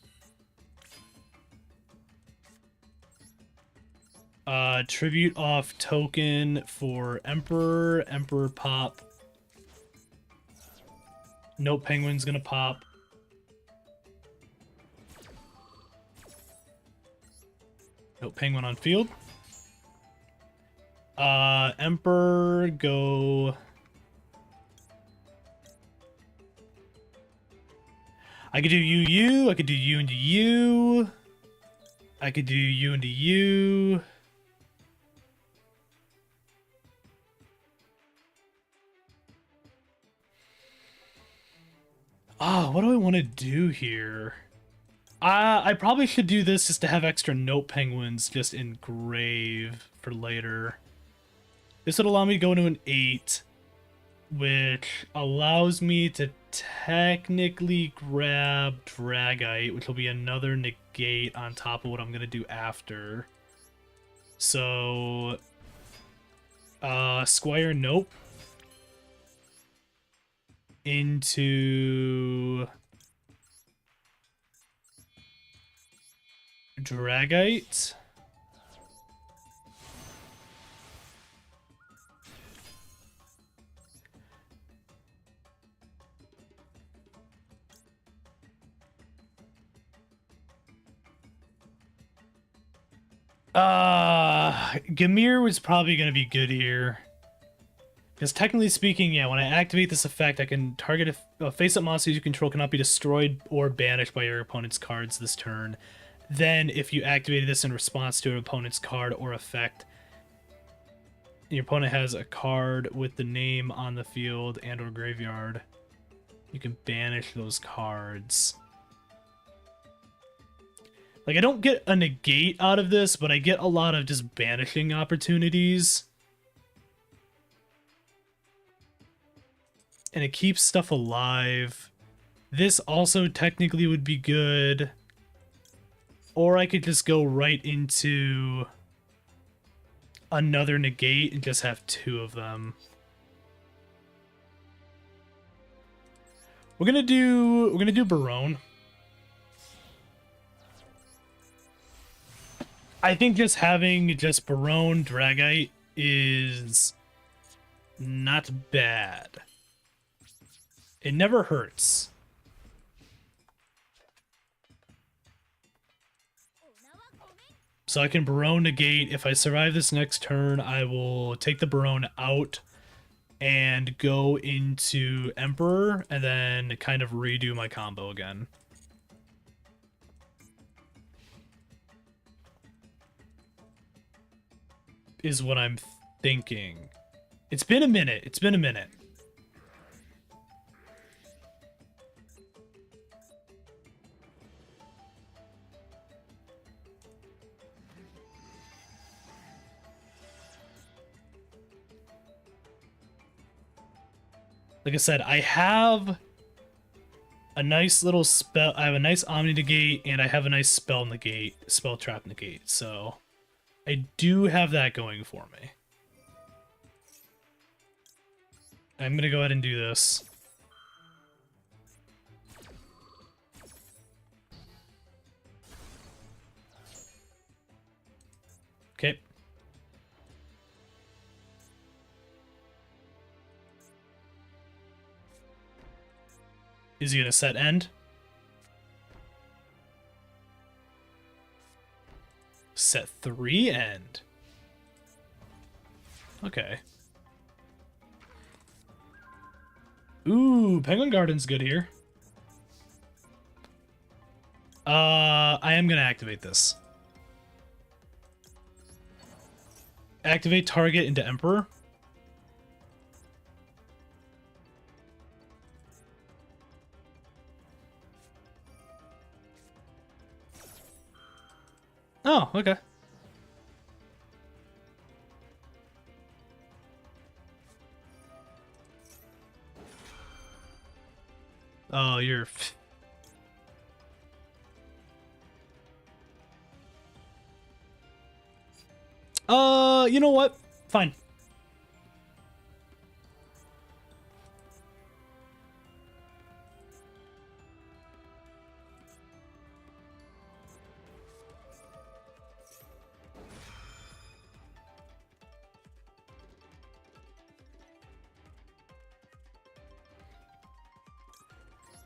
Tribute off token for Emperor. Emperor pop. Nope, Penguin's gonna pop. Nope, Penguin on field. Emperor, go. I could do you, I could do you into you. I could do you into you. What do I want to do here? I probably should do this just to have extra Note Penguins just in Grave for later. This would allow me to go into an 8, which allows me to technically grab Dragite, which will be another negate on top of what I'm going to do after. So, Squire Nope into Dragite. Gamir was probably going to be good here. Because technically speaking, yeah, when I activate this effect, I can target a face-up monster you control cannot be destroyed or banished by your opponent's cards this turn. Then, if you activated this in response to an opponent's card or effect, your opponent has a card with the name on the field and or graveyard, you can banish those cards. Like, I don't get a negate out of this, but I get a lot of just banishing opportunities. And it keeps stuff alive. This also technically would be good. Or I could just go right into another negate and just have 2 of them. We're gonna do Barone. I think just having just Barone Dragite is not bad. It never hurts. So I can Barone negate. If I survive this next turn, I will take the Barone out and go into Emperor and then kind of redo my combo again. Is what I'm thinking. It's been a minute. It's been a minute. Like I said, I have a nice little spell. I have a nice Omni Negate, and I have a nice Spell Negate, Spell Trap Negate. So I do have that going for me. I'm gonna go ahead and do this. Is he gonna set end? Set 3 end. Okay. Ooh, Penguin Garden's good here. I am gonna activate this. Activate target into Emperor. Oh, okay. Oh, you're... You know what? Fine.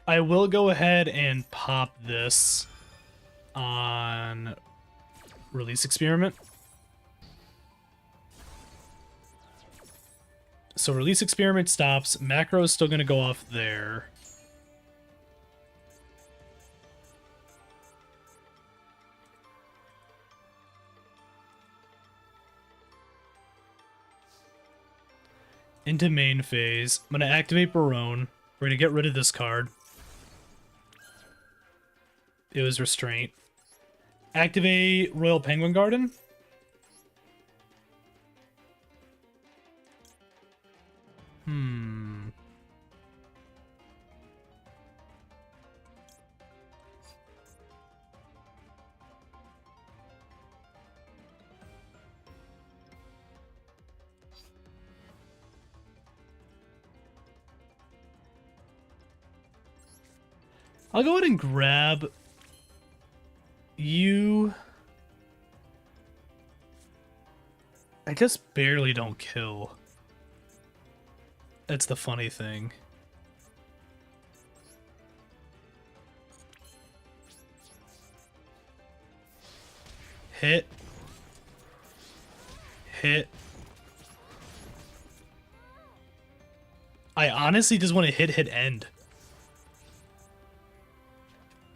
I will go ahead and pop this on Release Experiment. So Release Experiment stops. Macro is still going to go off there. Into main phase. I'm going to activate Barone. We're going to get rid of this card. It was Restraint. Activate Royal Penguin Garden. I'll go ahead and grab you. I just barely don't kill. That's the funny thing. Hit. Hit. I honestly just want to hit end.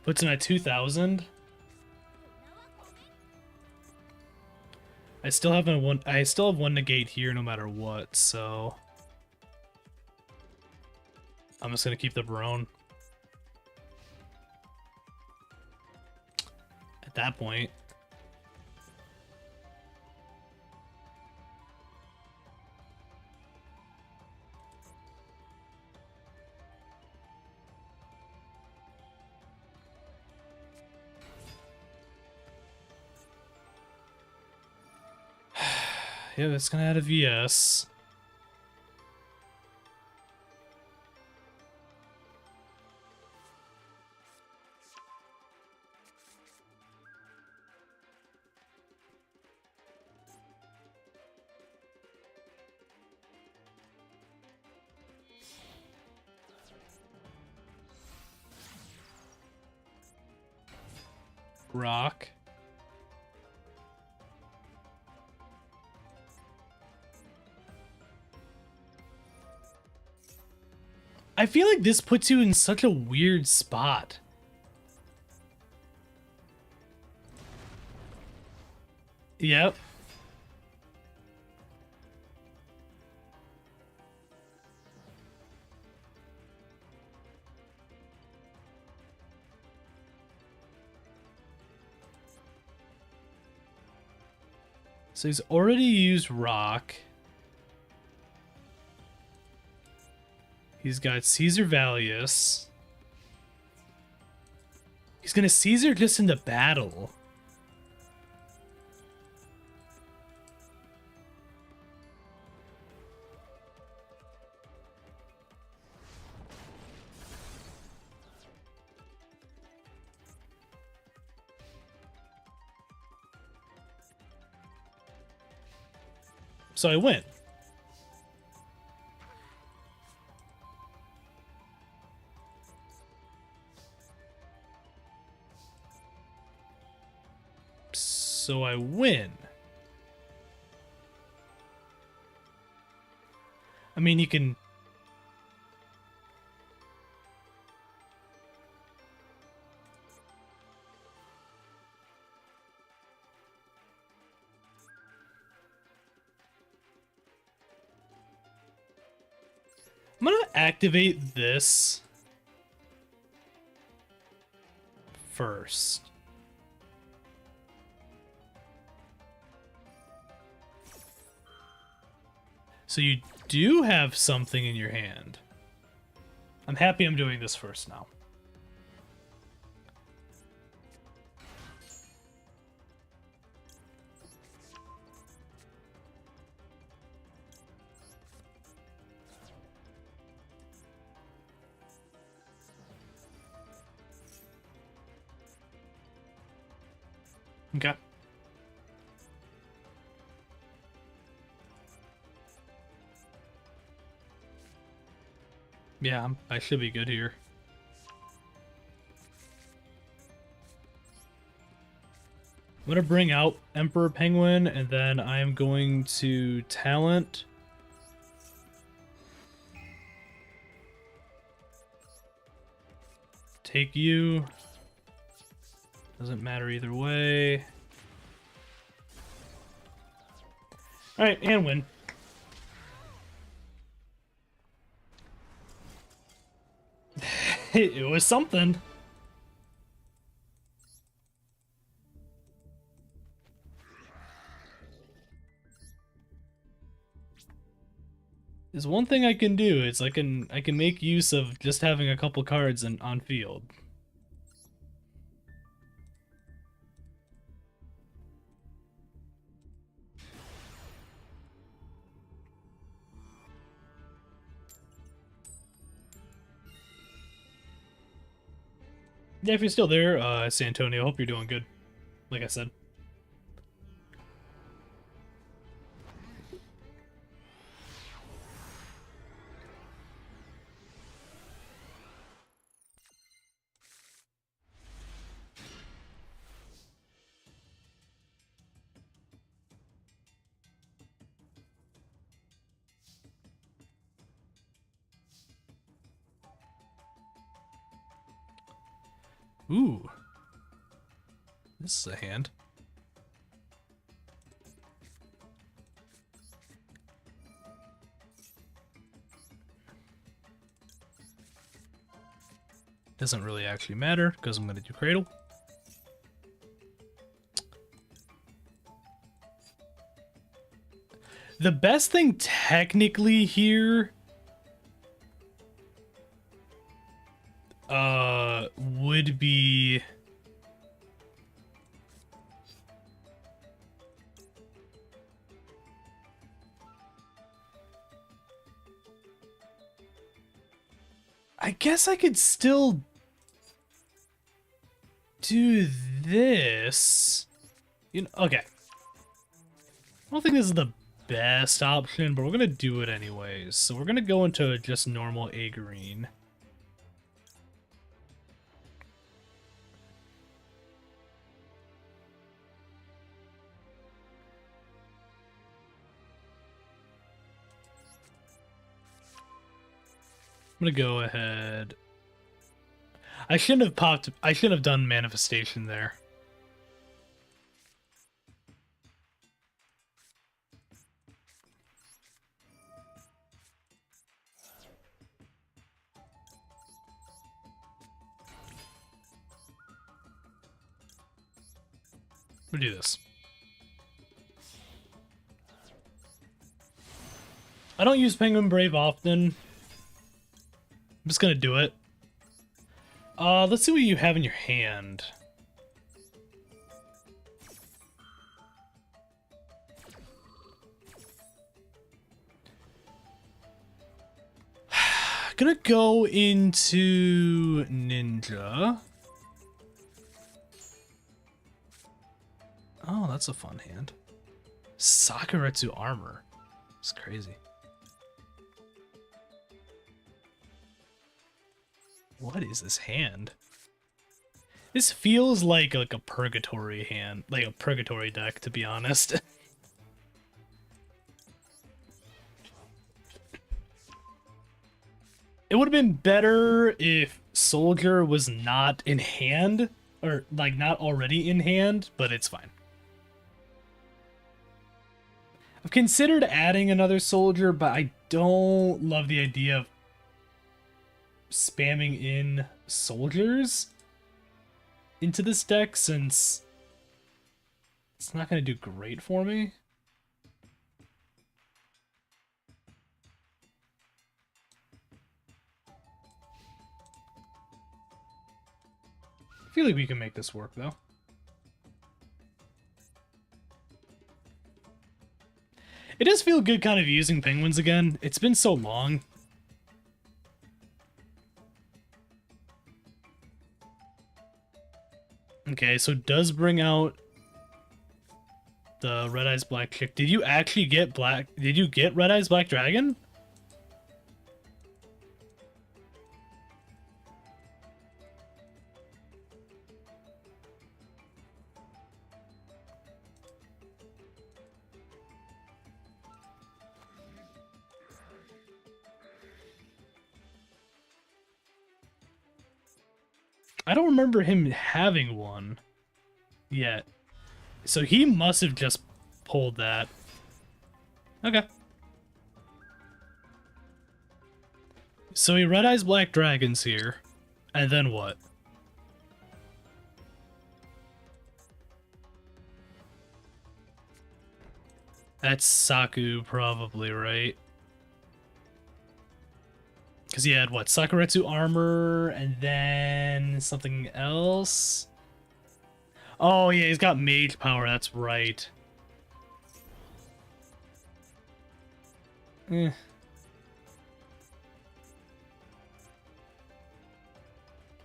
Puts him at 2,000. I still have one negate here no matter what, so I'm just gonna keep the Barone. At that point. Yeah, it's gonna add a VS. Rock. I feel like this puts you in such a weird spot. Yep. So he's already used rock. He's got Caesar Valius. He's gonna Caesar just into battle. So I win. So I win. I mean, you can... I'm gonna activate this first. So you do have something in your hand. I'm happy I'm doing this first now. Okay. Yeah, I should be good here. I'm gonna bring out Emperor Penguin, and then I'm going to talent. Take you. Doesn't matter either way. Alright, and win. It was something. There's one thing I can do. It's I can make use of just having a couple cards on field. Yeah, if you're still there, Santonio, hope you're doing good. Like I said. Ooh. This is a hand. Doesn't really actually matter because I'm going to do Cradle. The best thing technically here would be I guess I could still do this. You know, okay. I don't think this is the best option, but we're gonna do it anyways. So we're gonna go into just normal A green. I'm gonna go ahead. I shouldn't have done manifestation there. We'll do this. I don't use Penguin Brave often. I'm just gonna do it. Let's see what you have in your hand. Gonna go into Ninja. Oh, that's a fun hand. Sakuretsu Armor. It's crazy. What is this hand? This feels like a purgatory hand, like a purgatory deck, to be honest. It would have been better if Soldier was not in hand, or like not already in hand, but it's fine. I've considered adding another Soldier, but I don't love the idea of spamming in soldiers into this deck since it's not going to do great for me. I feel like we can make this work, though. It does feel good kind of using penguins again. It's been so long. Okay, so it does bring out the Red Eyes Black Chick. Did you actually get black? Did you get Red Eyes Black Dragon? I don't remember him having one yet. So he must have just pulled that. Okay. So he Red Eyes Black Dragons here. And then what? That's Saku, probably, right? Because he had, what, Sakuretsu armor, and then something else? Oh, yeah, he's got mage power, that's right. Eh.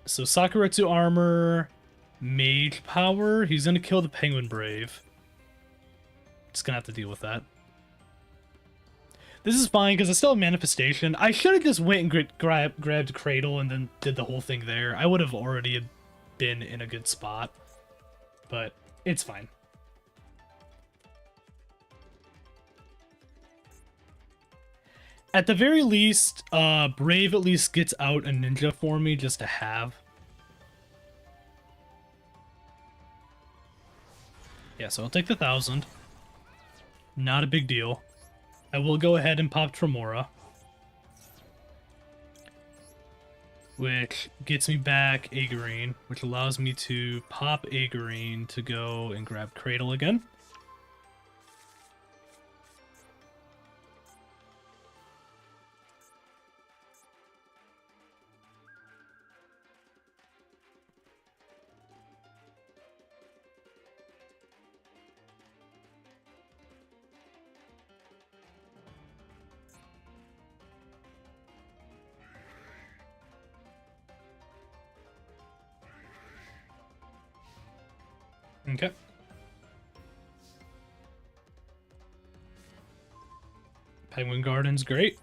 So Sakuretsu armor, mage power, he's gonna kill the Penguin Brave. Just gonna have to deal with that. This is fine, because it's still a manifestation. I should have just went and grabbed Cradle and then did the whole thing there. I would have already been in a good spot. But it's fine. At the very least, Brave at least gets out a ninja for me just to have. Yeah, so I'll take the 1,000. Not a big deal. I will go ahead and pop Tremora, which gets me back Agarine, which allows me to pop Agarine to go and grab Cradle again. Okay. Penguin Garden's great.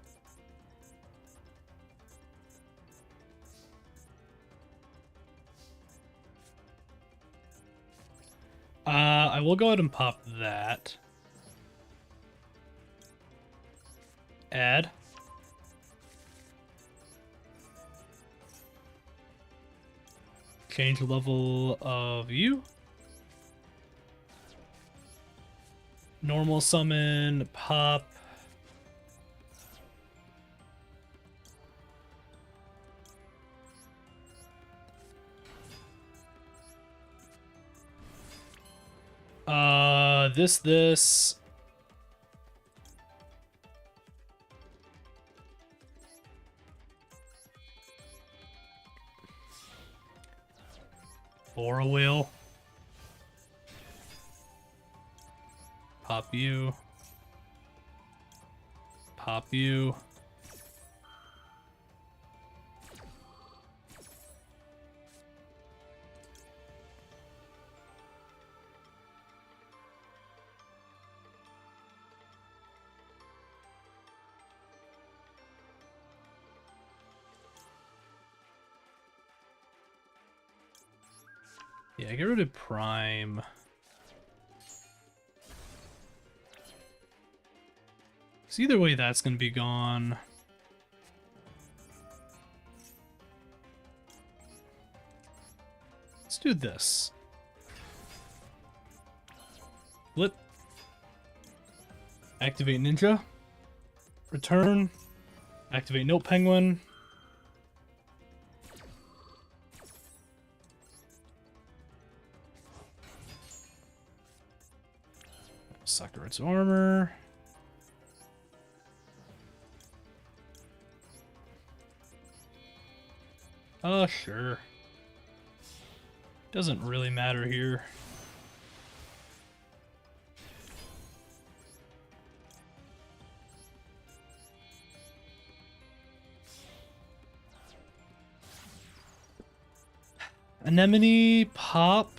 I will go ahead and pop that. Add. Change the level of you. Normal summon, pop. This. Or a wheel. Pop you. Pop you. Yeah, get rid of Prime. So either way, that's going to be gone. Let's do this. Flip. Activate Ninja. Return. Activate Note Penguin. Sucker its armor. Oh, sure. Doesn't really matter here. Anemone, pop.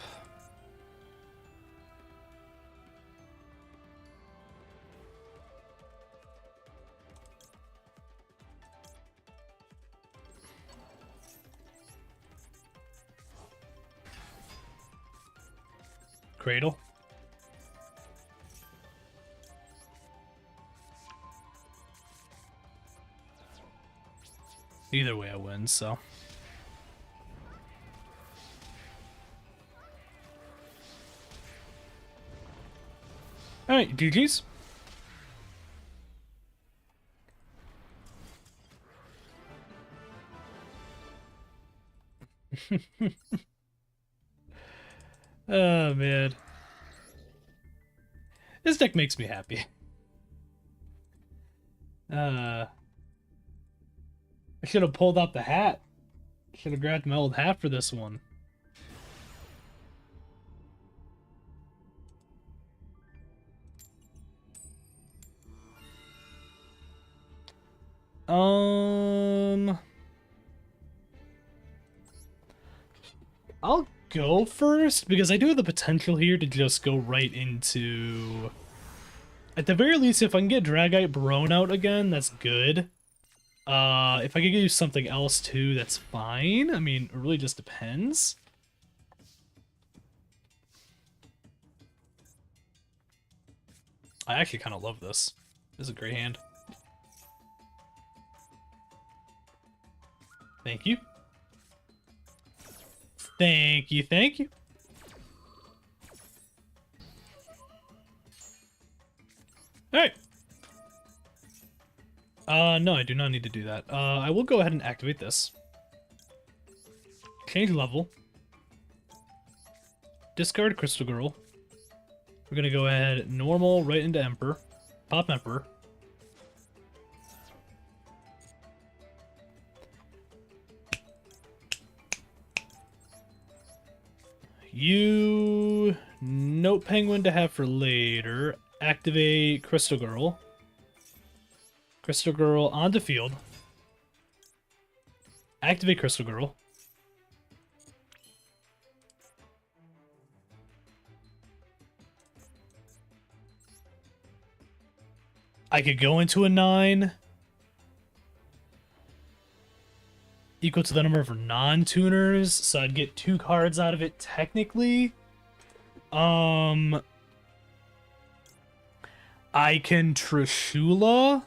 Cradle. Either way I win, so. Alright, GG's. Oh, man. This deck makes me happy. I should have pulled out the hat. Should have grabbed my old hat for this one. I'll go first because I do have the potential here to just go right into. At the very least, if I can get Dragite Barone out again, that's good. If I could use something else too, that's fine. I mean, it really just depends. I actually kind of love this. This is a great hand. Thank you. Thank you, thank you. Alright. No, I do not need to do that. I will go ahead and activate this. Change level. Discard Crystal Girl. We're gonna go ahead normal right into Emperor. Pop Emperor. You Note Penguin to have for later. Activate Crystal Girl. Crystal Girl onto field. Activate Crystal Girl. I could go into a 9. Equal to the number of non-tuners, so I'd get 2 cards out of it technically. I can Trishula,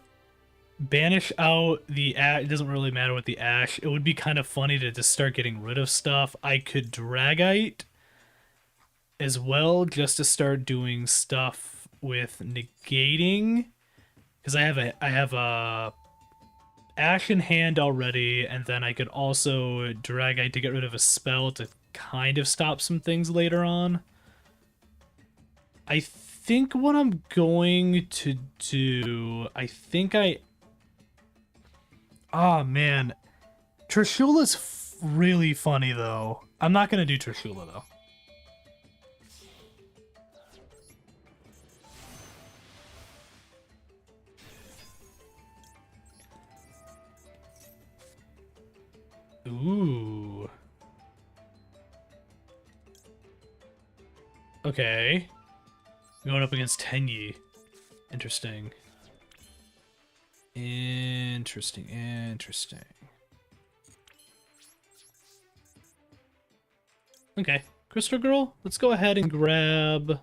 banish out the ash. It doesn't really matter what the ash. It would be kind of funny to just start getting rid of stuff. I could Dragite as well, just to start doing stuff with negating, because I have a ash in hand already, and then I could also Dragite to get rid of a spell to kind of stop some things later on. I think what I'm going to do, oh man, Trishula's really funny though. I'm not gonna do Trishula though. Ooh. Okay. Going up against Tenyi. Interesting. Interesting. Okay. Crystal Girl? Let's go ahead and grab...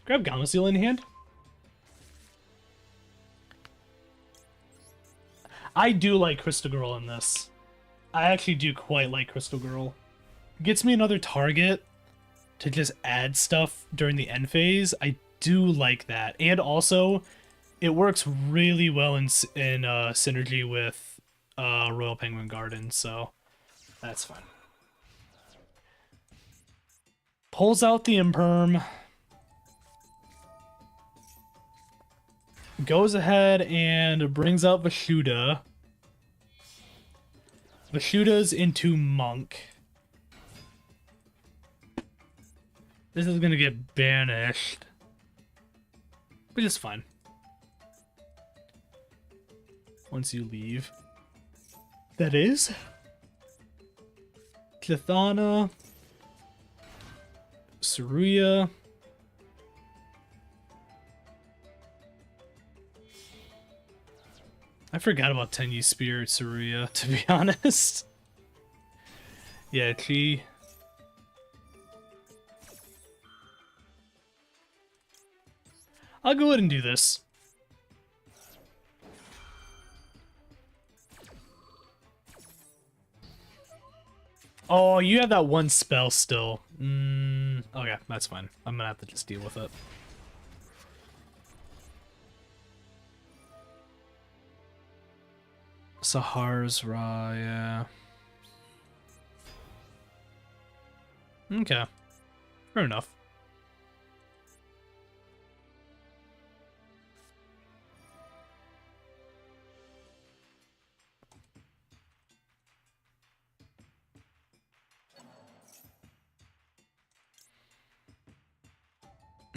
Grab Gamma Seal in hand. I do like Crystal Girl in this. I actually do quite like Crystal Girl. Gets me another target to just add stuff during the end phase. I do like that. And also, it works really well in synergy with Royal Penguin Garden, so that's fine. Pulls out the Imperm. Goes ahead and brings out Vashuda. Vashuda's into Monk. This is gonna get banished. Which is fine. Once you leave. That is. Klithana. Saruya. I forgot about Tenyi Spirit Saruya, to be honest. Yeah, Chi. I'll go ahead and do this. Oh, you have that one spell still. Okay, that's fine. I'm gonna have to just deal with it. Sahar's Ra, yeah. Okay. Fair enough.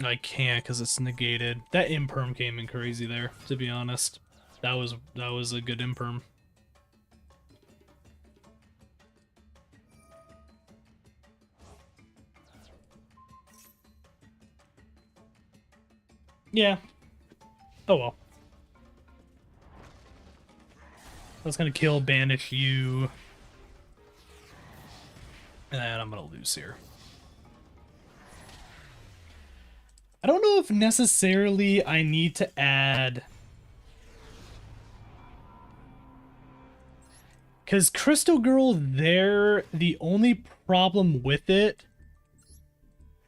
I can't because it's negated. That imperm came in crazy there, to be honest. That was a good imperm. Yeah. Oh well. That's gonna kill, banish you. And I'm gonna lose here. I don't know if necessarily I need to add... Because Crystal Girl there, the only problem with it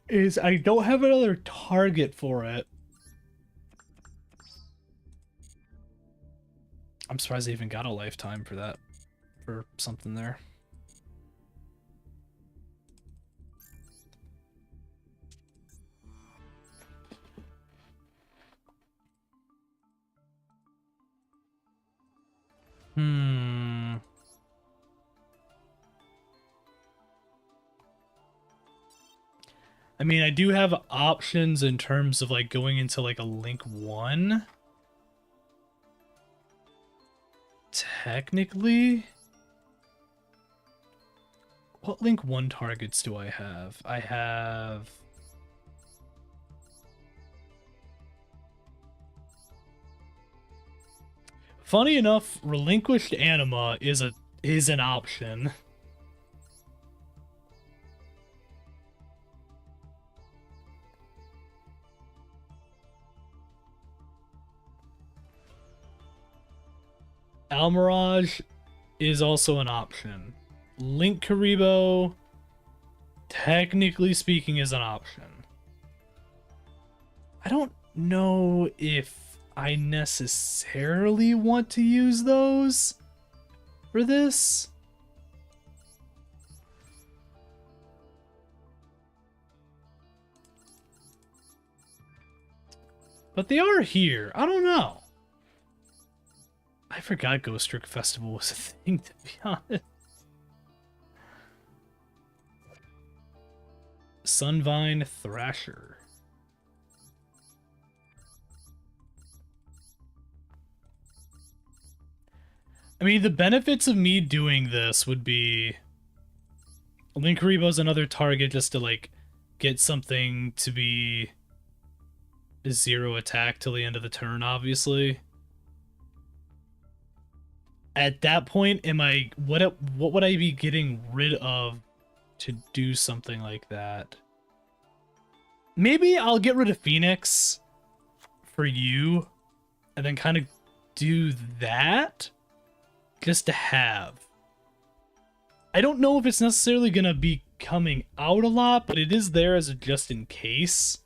is I don't have another target for it. I'm surprised I even got a lifetime for that, for something there. I mean, I do have options in terms of like going into like a Link 1. Technically. What Link 1 targets do I have? I have... Funny enough, Relinquished Anima is an option. Almirage is also an option. Link Karibo, technically speaking, is an option. I don't know if I necessarily want to use those for this. But they are here. I don't know. I forgot Ghost Trick Festival was a thing, to be honest. Sunvine Thrasher. I mean, the benefits of me doing this would be... Linkuribo's another target just to, like, get something to be... 0 attack till the end of the turn, obviously. At that point, am I what would I be getting rid of to do something like that? Maybe I'll get rid of Phoenix for you and then kind of do that just to have. I don't know if it's necessarily going to be coming out a lot, but it is there as a just in case.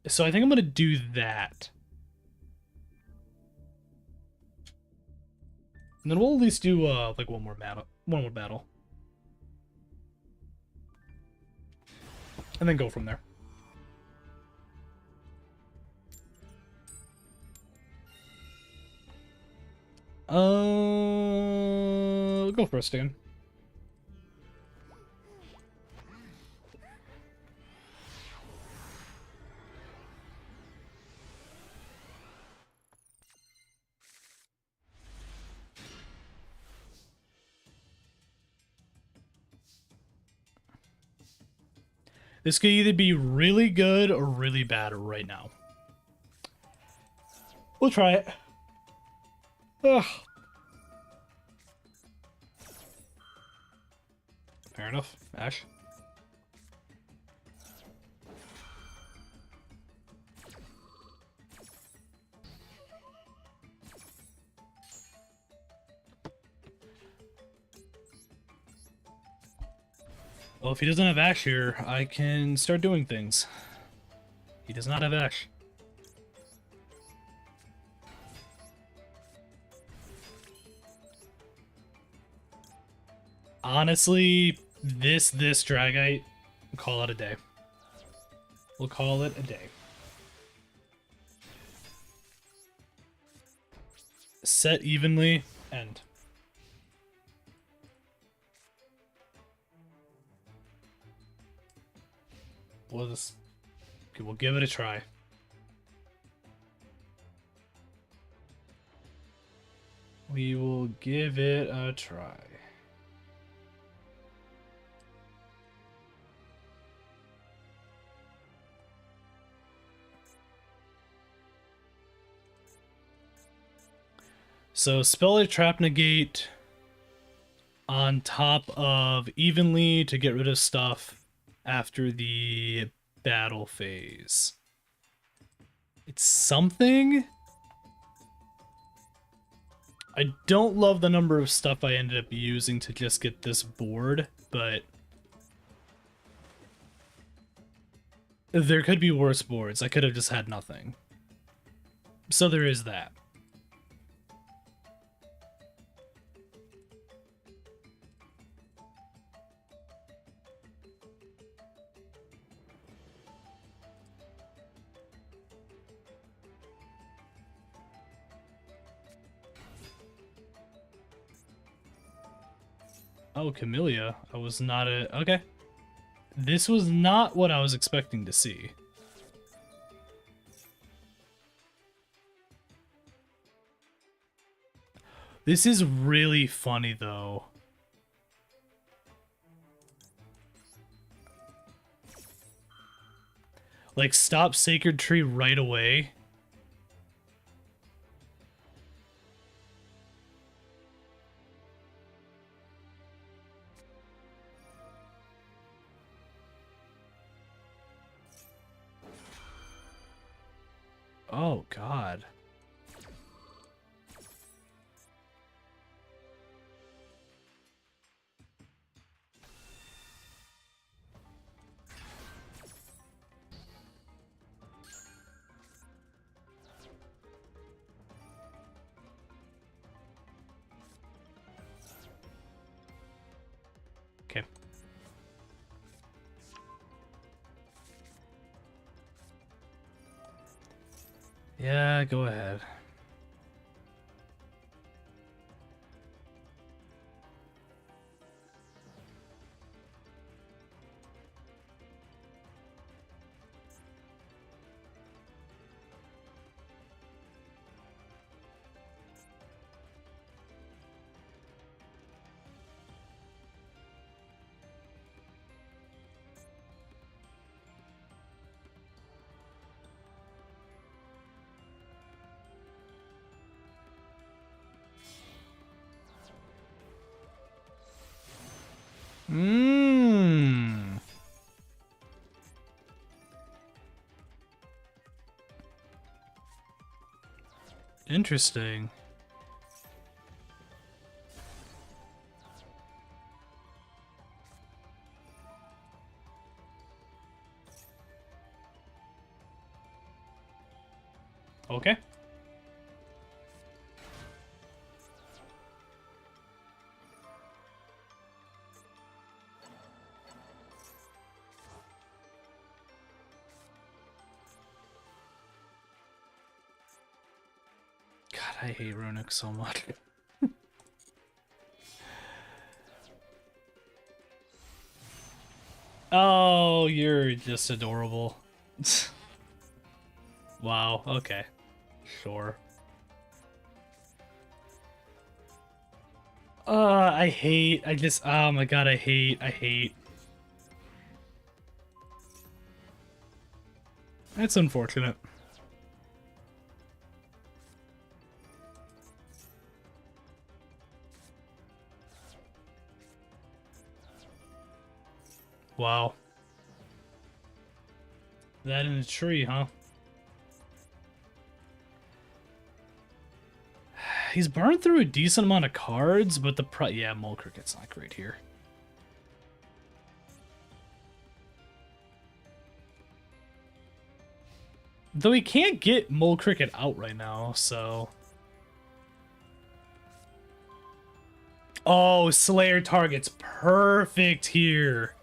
So I think I'm going to do that. And then we'll at least do like one more battle. And then go from there. Go first again. This could either be really good or really bad right now. We'll try it. Ugh. Fair enough. Ash. Well, if he doesn't have Ash here, I can start doing things. He does not have Ash. Honestly, this Dragite, call it a day. We'll call it a day. Set evenly, end. We'll give it a try. We will give it a try. So spell trap negate on top of evenly to get rid of stuff after the battle phase. It's something. I don't love the number of stuff I ended up using to just get this board, but there could be worse boards. I could have just had nothing. So there is that. Oh, Camellia. I was not a... Okay. This was not what I was expecting to see. This is really funny, though. Like, stop Sacred Tree right away. Oh, God. Okay. Yeah, go ahead. Mmm. Interesting. Okay. God, I hate Runic so much. Oh, you're just adorable. Wow, okay. Sure. Oh my god, I hate. That's unfortunate. Wow. That in a tree, huh? He's burned through a decent amount of cards, but yeah, Mole Cricket's not great here. Though he can't get Mole Cricket out right now, so... Oh, Slayer target's perfect here.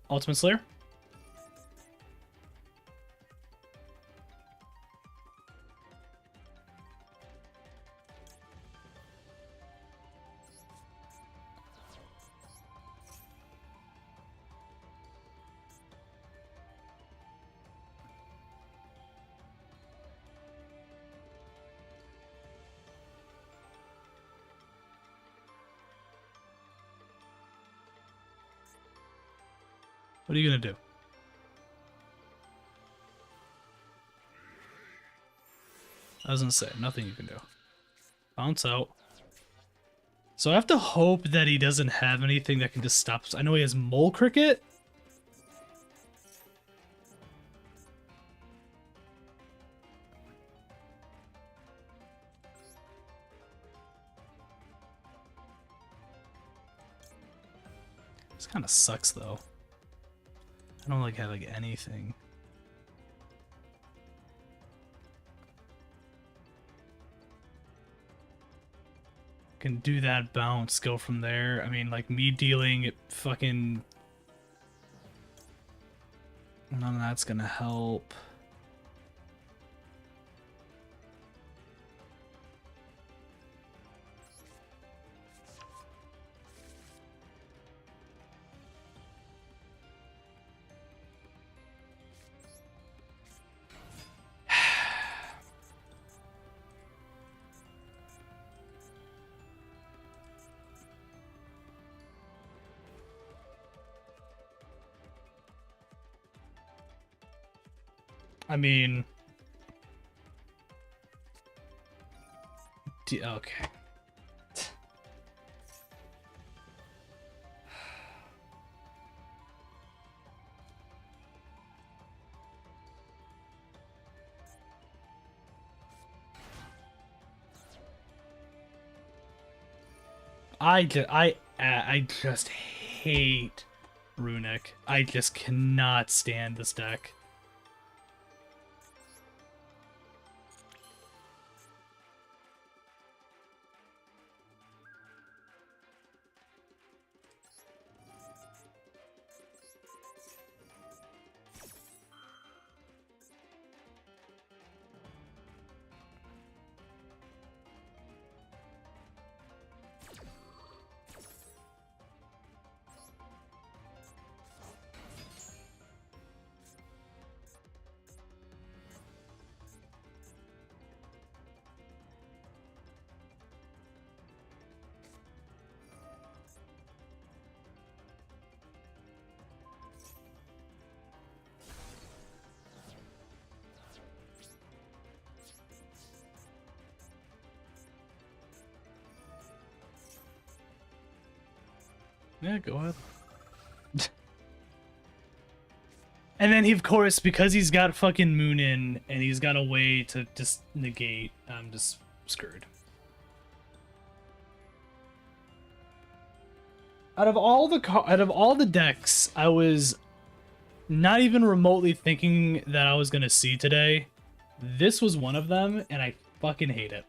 Ultimate Slayer? What are you gonna do? I was gonna say, nothing you can do. Bounce out. So I have to hope that he doesn't have anything that can just stop. I know he has Mole Cricket. This kind of sucks though. I don't like have like anything. Can do that bounce, go from there. I mean, like me dealing it fucking... None of that's gonna help. I mean... Okay. I just hate Runic. I just cannot stand this deck. Yeah, go ahead. And then he, of course, because he's got fucking Moon in and he's got a way to just negate, I'm just screwed. Out of all the decks, I was not even remotely thinking that I was gonna see today. This was one of them, and I fucking hate it.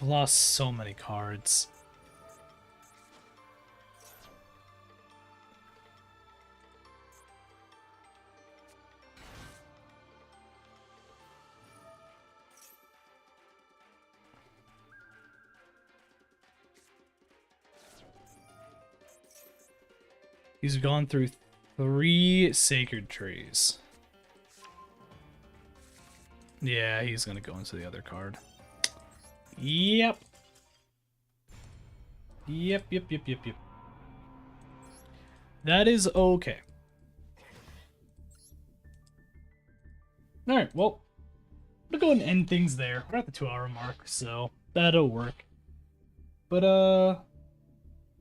I've lost so many cards. He's gone through 3 sacred trees. Yeah, he's gonna go into the other card. Yep. Yep. That is okay. Alright, well, I'm gonna go ahead and end things there. We're at the 2-hour mark, so that'll work. But,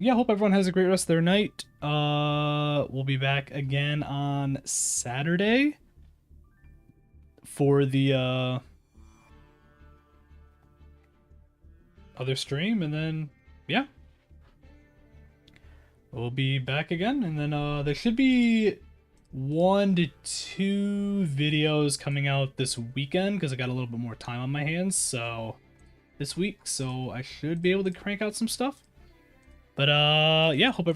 yeah, hope everyone has a great rest of their night. We'll be back again on Saturday for the, other stream, and then, yeah. We'll be back again, and then, there should be 1 to 2 videos coming out this weekend, because I got a little bit more time on my hands, so, this week, so I should be able to crank out some stuff. But, yeah, hope everyone